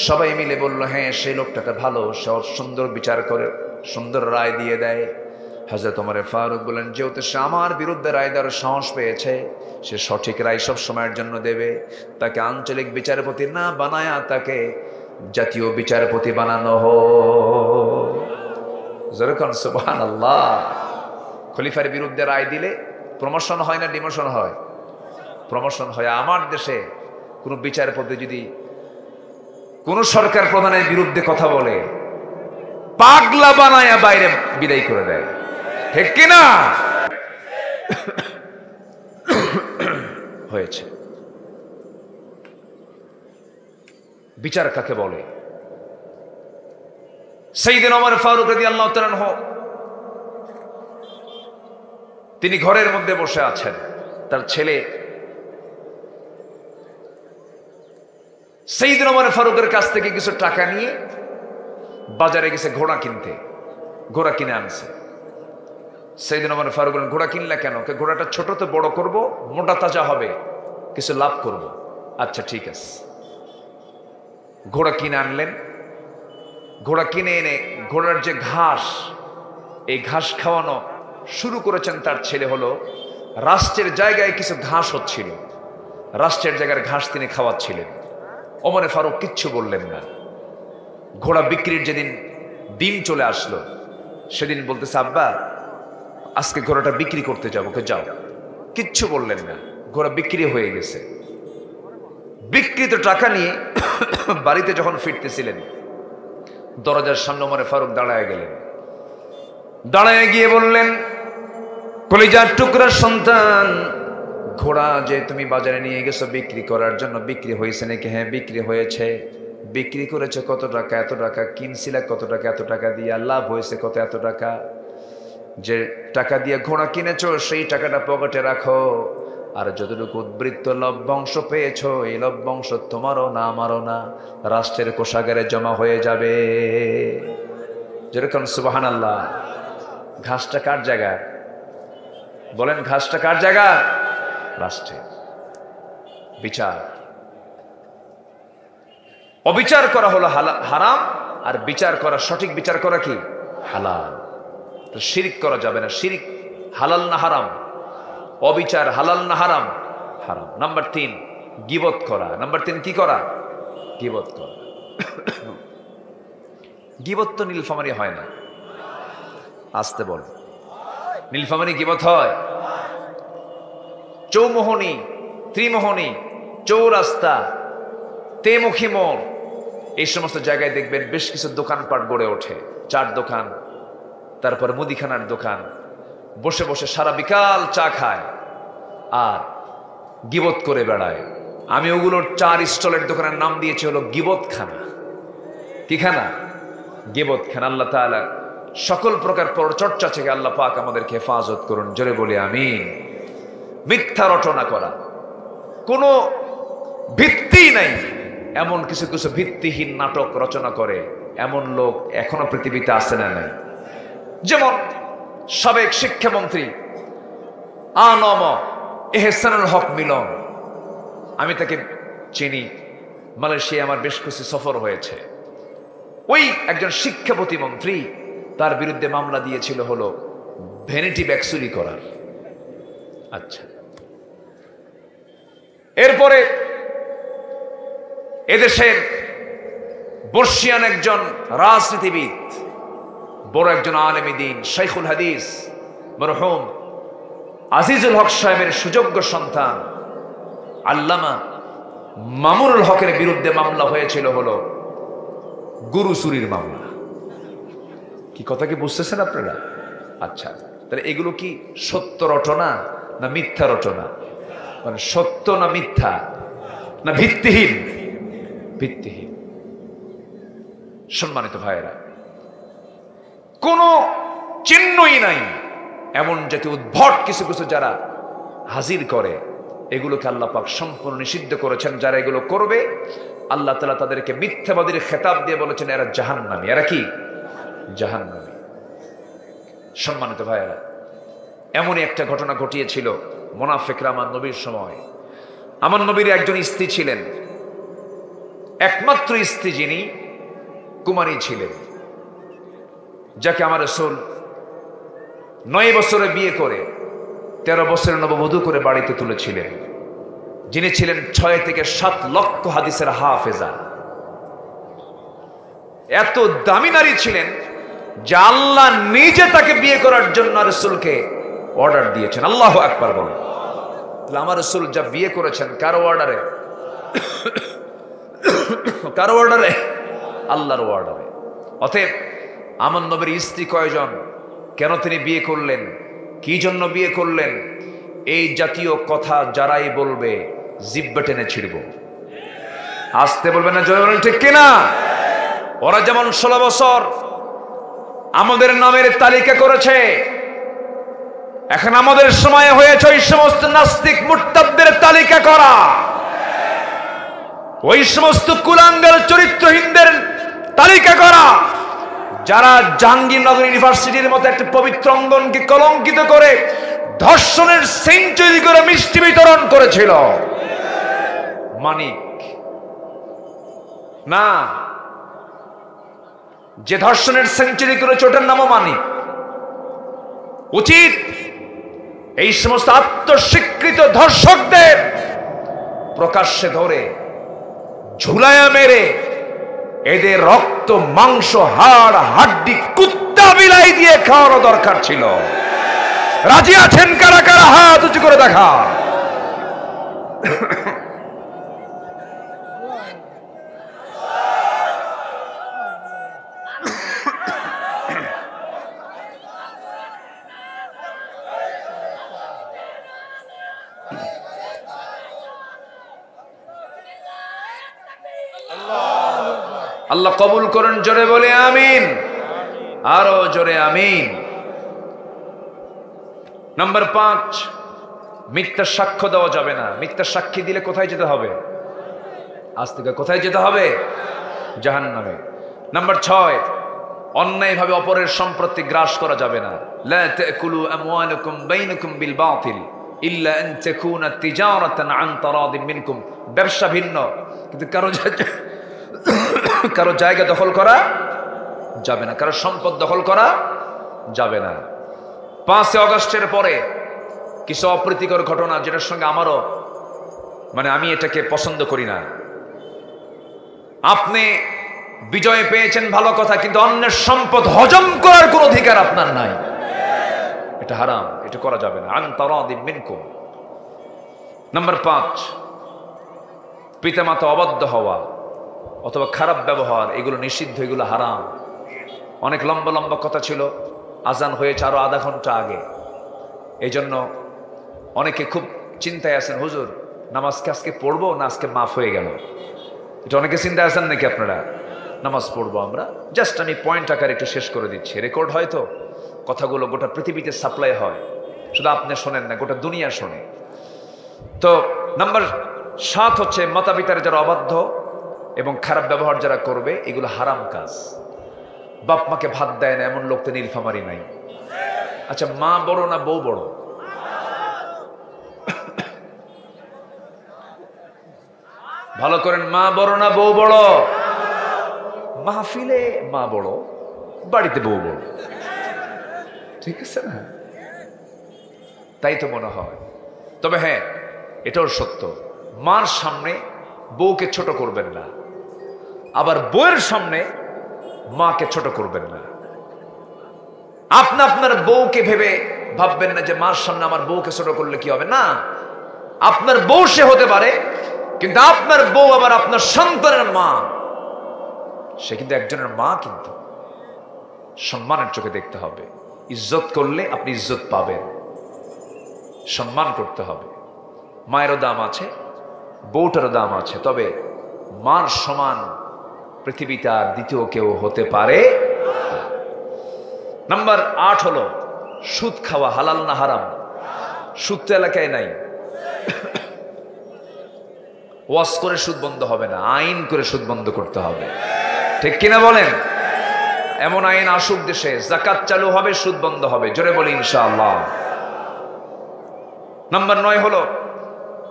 Speaker 1: সবাই মিলে বলল, হ্যাঁ, সেই লোকটাকে ভালো, সে সুন্দর বিচার করে, সুন্দর রায় দিয়ে দেয়। হযরত ওমর ফারুক বলেন, যেহেতু সে আমার বিরুদ্ধে রায় দেওয়ার সাহস পেয়েছে, সে সঠিক রায় সব সময়ের জন্য দেবে। তাকে আঞ্চলিক বিচারপতি না বানায়া তাকে জাতীয় বিচারপতি বানানো হোক। যেরকম সুবহানাল্লাহ। খলিফার বিরুদ্ধে রায় দিলে প্রমোশন হয় না ডিমোশন হয়? প্রমোশন হয়। আমার দেশে কোনো বিচারপতি যদি কোন সরকার প্রধানের বিরুদ্ধে কথা বলে, পাগলা বানায়া বাইরে বিদায় করে দেয়। ঠিক কিনা? হয়েছে। বিচার কাকে বলে? সাইয়েদনা ওমর ফারুক রাদিয়াল্লাহু তাআলা আনহু তিনি ঘরের মধ্যে বসে আছেন। তার ছেলে সাইয়েদনা ওমর ফারুকের কাছ থেকে কিছু টাকা নিয়ে বাজারে গেছে ঘোড়া কিনতে। ঘোড়া কিনে আনছে। সাইয়েদনা ওমর ফারুক বলেন, ঘোড়া কিনলা কেন? ঘোড়াটা ছোট তো, বড় করব, মোটা তাজা হবে, কিছু লাভ করব। আচ্ছা ঠিক আছে। ঘোড়া কিনে আনলেন। ঘোড়া কিনে এনে ঘোড়ার যে ঘাস, এই ঘাস খাওয়ানো শুরু করেছেন তার ছেলে। হলো রাষ্ট্রের জায়গায় কিছু ঘাস হচ্ছিল, রাষ্ট্রের জায়গার ঘাস তিনি খাওয়াচ্ছিলেন। ওমর ফারুক কিচ্ছু বললেন না। ঘোড়া বিক্রির যেদিন দিন চলে আসলো, সেদিন বলতেছে, আব্বা আজকে ঘোড়াটা বিক্রি করতে যাবো, যাও। কিচ্ছু বললেন না। ঘোড়া বিক্রি হয়ে গেছে। বিক্রিত টাকা নিয়ে বাড়িতে যখন ফিরতেছিলেন, দরজার সামনে ওমর ফারুক দাঁড়ায় গেলেন। দাঁড়ায় গিয়ে বললেন, কলিজার টুকরার সন্তান, ঘোড়া যে তুমি বাজারে নিয়ে গেছো বিক্রি করার জন্য, বিক্রি হয়েছে নাকি? হ্যাঁ, বিক্রি হয়েছে। বিক্রি করেছে কত টাকা? এত টাকা। কিনছিলে কত টাকা? এত টাকা দিয়ে। লাভ হয়েছে কত? এত টাকা। যে টাকা দিয়ে ঘোড়া কিনেছো সেই টাকাটা পকেটে রাখো, আর যতটুকু উদ্বৃত্ত লভ্যাংশ পেয়েছো, এই লভ্যাংশ তোমারও না আমারও না, রাষ্ট্রের কোষাগারে জমা হয়ে যাবে। যেরকম সুবহানাল্লাহ। ঘাসটা কার জায়গা? বলেন, ঘাসটা কার জায়গা? রাষ্ট্রের। বিচার, অবিচার করা হলো হারাম, আর বিচার করা, সঠিক বিচার করা কি? হালাল। তো শিরক করা যাবে না। শিরক হালাল না হারাম? অবিচার হালাল না হারাম? হারাম। নাম্বার 3, গীবত করা। নাম্বার 3 কি করা? গীবত করা। গীবত তো নীলফামারী হয় না। আসতে বল, নীলফামারী গীবত হয়? চৌমোহনী, ত্রিমোহনী, চৌরাস্তা, তেমুখী মোড়, এই সমস্ত জায়গায় দেখবেন বেশ কিছু দোকানপাট গড়ে ওঠে। চার দোকান, তারপর মুদিখানার দোকান। বসে বসে সারা বিকাল চা খায় আর গীবত করে বেড়ায়। আমি ওগুলোর 4 স্টলের দোকানের নাম দিয়েছি হলো গীবতখানা। কি খানা? গীবতখানা। আল্লাহ তাআলা সকল প্রকার পরচর্চা থেকে আল্লাহ পাক আমাদেরকে হেফাজত করুন। জোরে বলি আমিন। মিথ্যা রটনা করা, কোনো ভিত্তি নাই, এমন কিছু কিছু ভিত্তিহীন নাটক রচনা করে এমন লোক এখনো পৃথিবীতে আছে না নাই? যেমন সাবেক শিক্ষামন্ত্রী আনম এহসানুল হক মিলন, আমি তাকে চিনি। মালয়েশিয়া আমার বেশ কিছু সফর হয়েছে। ওই একজন শিক্ষা প্রতিমন্ত্রী, তার বিরুদ্ধে মামলা দিয়েছিল হলো ভ্যানিটি ব্যাগ চুরি করার। আচ্ছা, এরপরে এদেশের বর্ষিয়ান একজন রাজনীতিবিদ, বড় একজন আলেম দ্বীন, শাইখুল হাদিস মরহুম আজিজুল হক সাহেবের সুযোগ্য সন্তান আল্লামা মামুনুল হকের বিরুদ্ধে মামলা হয়েছিল হলো গরু চুরির মামলা। কি কথা কি বুঝতেছেন আপনারা? আচ্ছা, তাহলে এগুলো কি সত্য রটনা না মিথ্যা রটনা? মানে সত্য না মিথ্যা না ভিত্তিহীন? ভিত্তিহীন। সম্মানিত ভাইয়েরা, কোনো চিহ্নই নাই এমন জাতীয় উদ্ভট কিছু কিছু যারা হাজির করে, এগুলোকে আল্লাহ পাক সম্পূর্ণ নিষিদ্ধ করেছেন। যারা এগুলো করবে আল্লাহ তাআলা তাদেরকে মিথ্যাবাদীর খেতাব দিয়ে বলেছেন এরা জাহান্নামী। এরা কি? জাহান্নামী। সম্মানিত ভাইয়েরা, এমনই একটা ঘটনা ঘটিয়েছিল মুনাফিকরা আমার নবীর সময়। আমার নবীর একজন স্ত্রী ছিলেন, একমাত্র স্ত্রী যিনি কুমারী ছিলেন, যাকে আমার রাসূল 9 বছরে বিয়ে করে 13 বছরের নববধূ করে বাড়িতে তুলেছিলেন, যিনি ছিলেন 6 থেকে 7 লক্ষ হাদিসের হাফেজা। এত দামি নারী ছিলেন যে আল্লাহ নিজে তাকে বিয়ে করার জন্য রাসূলকে অর্ডার দিয়েছেন। আল্লাহু আকবার বলেন। তাহলে আমার রাসূল যা বিয়ে করেছেন কারো অর্ডারে? কারো অর্ডারে? আল্লাহর অর্ডারে। অতএব আমার নবীর স্ত্রী কয়জন, কেন তিনি বিয়ে করলেন, কি জন্য বিয়ে করলেন, এই জাতীয় কথা যারাই বলবে জিহ্বা টেনে ছিড়ব। আসতে বলবেন না, জয় বলেন ঠিক কিনা? ওরা যেমন 16 বছর আমাদের নামের তালিকা করেছে, এখন আমাদের সময় হয়েছে ওই সমস্ত নাস্তিক মুরতাদদের তালিকা করা, ওই সমস্ত কুলাঙ্গার চরিত্রহীনদের তালিকা করা, যারা জাহাঙ্গীরনগর ইউনিভার্সিটির মতো একটা পবিত্র অঙ্গনকে কলঙ্কিত করে ধর্ষণের সেঞ্চুরি করে মিষ্টি বিতরণ করেছিল। মানিক না, যে ধর্ষণের সেঞ্চুরি করেছে ওটার নামও মানিক। উচিত এই সমস্ত আত্মস্বীকৃত ধর্ষকদের প্রকাশ্যে ধরে ঝুলায়া মেরে এদের রক্ত মাংস হাড় হাড্ডি কুত্তা বিলাই দিয়ে খাওয়ানো দরকার ছিল। রাজি আছেন কারা কারা? হাত উঁচু করে দেখা। আল্লাহ কবুল করেন, জোরে বলে আমিন, আরো জোরে আমিন। নাম্বার 5, মিথ্যা সাক্ষ্য দেওয়া যাবে না। মিথ্যা সাক্ষী দিলে কোথায় যেতে হবে? আজ থেকে কোথায় যেতে হবে? জাহান্নামে। নাম্বার 6, অন্যায়ভাবে অপরের সম্পত্তি গ্রাস করা যাবে না। লা তাকুলু আমওয়ালাকুম বাইনাকুম বিল বাতিল ইল্লা আন তাকুনা তিজারাতান আন তারাদিন মিনকুম। ব্যবসা ভিন্ন, কিন্তু কারো জায়গা দখল করা যাবে না, কারো সম্পদ দখল করা যাবে না। 5 আগস্টের পরে কিছু অপ্রীতিকর ঘটনা, যেটার সঙ্গে আমারও আমি এটাকে পছন্দ করি না। আপনি বিজয় পেয়েছেন ভালো কথা, কিন্তু অন্যের সম্পদ হজম করার কোন অধিকার আপনার নাই। এটা হারাম, এটা করা যাবে না। আন তারাদিন মিনকুম। নাম্বার 5, পিতামাতা অবাধ্য হওয়া অথবা খারাপ ব্যবহার, এগুলো নিষিদ্ধ, এগুলো হারাম। অনেক লম্বা লম্বা কথা ছিল, আজান হয়েছে আরো আধা ঘন্টা আগে, এই জন্য অনেকে খুব চিন্তায় আছেন, হুজুর নামাজকে আজকে পড়বো না আজকে মাফ হয়ে গেল। এটা অনেকে চিন্তায় আছেন নাকি আপনারা? নামাজ পড়বো আমরা। জাস্ট আমি পয়েন্ট আকারে একটু শেষ করে দিচ্ছি। রেকর্ড হয় তো, কথাগুলো গোটা পৃথিবীতে সাপ্লাই হয়, শুধু আপনি শোনেন না, গোটা দুনিয়া শোনে। তো নাম্বার 7 হচ্ছে মাতা পিতার যারা অবাধ্য এবং খারাপ ব্যবহার যারা করবে, এগুলো হারাম কাজ। বাপ মাকে ভাত দেয় না এমন লোক তো নীলফামারি নাই। আচ্ছা, মা বড় না বউ বড়? ভালো করেন, মা বড় না বউ বড়? মাহফিলে মা বড়, বাড়িতে বউ বড়, ঠিক আছে না? তাই তো মনে হয়। তবে হ্যাঁ, এটাও সত্য, মার সামনে বউকে ছোট করবেন না, আবার বউয়ের সামনে মাকে ছোট করবেন না। আপনি আপনার বউকে ভেবে ভাববেন না যে মার সামনে আমার বউকে ছোট করলে কি হবে। না, আপনার বউ সে হতে পারে, কিন্তু আপনার বউ আবার আপনার সন্তানের মা। সে কিন্তু একজনের মা, কিন্তু সম্মানের চোখে দেখতে হবে। ইজ্জত করলে আপনি ইজ্জত পাবেন, সম্মান করতে হবে। মায়েরও দাম আছে, বউটারও দাম আছে, তবে মার সমান পৃথিবীতে আর দ্বিতীয় কেউ হতে পারে। নাম্বার 8 হলো সুদ খাওয়া। হালাল না হারাম? সুদ তো এলাকায় নাই। ওয়াজ করে সুদ বন্ধ হবে না, আইন করে সুদ বন্ধ করতে হবে, ঠিক কিনা বলেন? এমন আইন আসুক দেশে, যাকাত চালু হবে, সুদ বন্ধ হবে, জোরে বলি ইনশাআল্লাহ। নাম্বার 9 হলো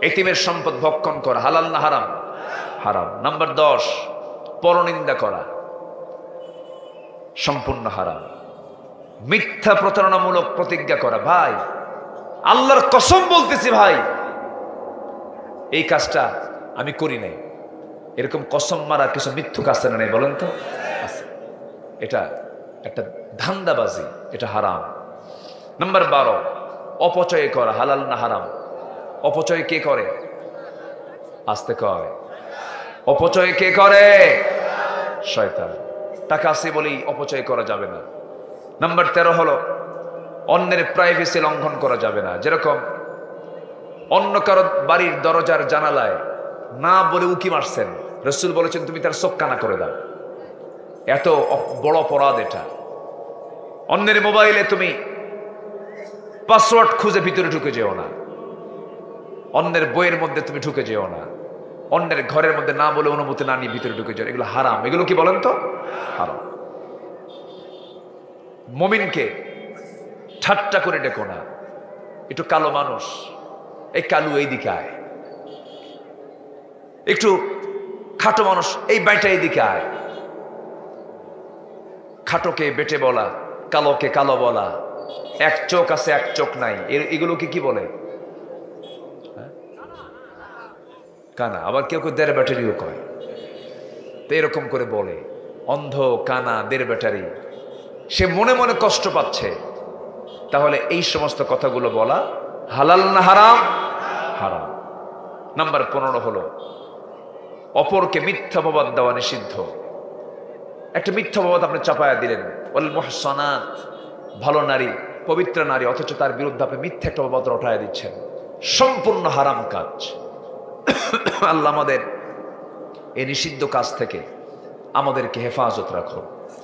Speaker 1: এতিমের সম্পদ ভক্ষণ করা। হালাল না হারাম? হারাম। নাম্বার 10 পরনিন্দা করা, সম্পূর্ণ হারাম। মিথ্যা প্রতারণামূলক প্রতিজ্ঞা করা। ভাই আল্লাহর কসম বলতেছি ভাই, এই কাজটা আমি করি নাই, এরকম কসম মারা কিছু মিথ্যুক আছে না? নাই বলেন তো? আছে। এটা একটা ধান্দাবাজি, এটা হারাম। নাম্বার 12 অপচয় করা। হালাল না হারাম? অপচয় কে করে? আস্তে কয়, অপচয় কে করে? শয়তান। টাকা আছে বলেই অপচয় করা যাবে না। নাম্বার 13 হলো অন্যের প্রাইভেসি লঙ্ঘন করা যাবে না। যেরকম অন্য কারো বাড়ির দরজার জানালায় না বলে উকি মারছেন, রাসূল বলেছেন তুমি তার চোখ কানা করে দাও। এত বড় অপরাধ এটা। অন্যের মোবাইলে তুমি পাসওয়ার্ড খুঁজে ভিতরে ঢুকে যেও না, অন্যের বইয়ের মধ্যে তুমি ঢুকে যেও না, অন্যের ঘরের মধ্যে না বলে অনুমতি না নিয়ে ভিতরে ঢুকে যেও, এগুলো হারাম। এগুলো কি বলেন তো? হারাম। মুমিনকে ঠাট্টা করে ডেকো না, একটু কালো মানুষ, এই কালু এই দিকে আয়, একটু খাটো মানুষ, এই বাইটা এই দিকে আয়। খাটোকে বেটে বলা, কালোকে কালো বলা, এক চোখ আছে এক চোখ নাই, এগুলোকে কি বলে? কানা। আবার কেউ কেউ দেড় ব্যাটারিও কয়, তো এরকম করে বলে অন্ধ, কানা, দেড় ব্যাটারি। সে মনে মনে কষ্ট পাচ্ছে, তাহলে এই সমস্ত কথাগুলো বলা হালাল না হারাম? হারাম। নাম্বার 15 হলো অপরকে মিথ্যা অপবাদ দেওয়া নিষিদ্ধ। একটা মিথ্যা অপবাদ আপনি চাপায়া দিলেন, ওয়াল মুহসানাত, ভালো নারী, পবিত্র নারী, অথচ তার বিরুদ্ধে আপনি মিথ্যা একটা অপবাদ রটায়া দিচ্ছেন, সম্পূর্ণ হারাম কাজ। আল্লাহ আমাদের এই নিষিদ্ধ কাজ থেকে আমাদেরকে হেফাজত রাখুন।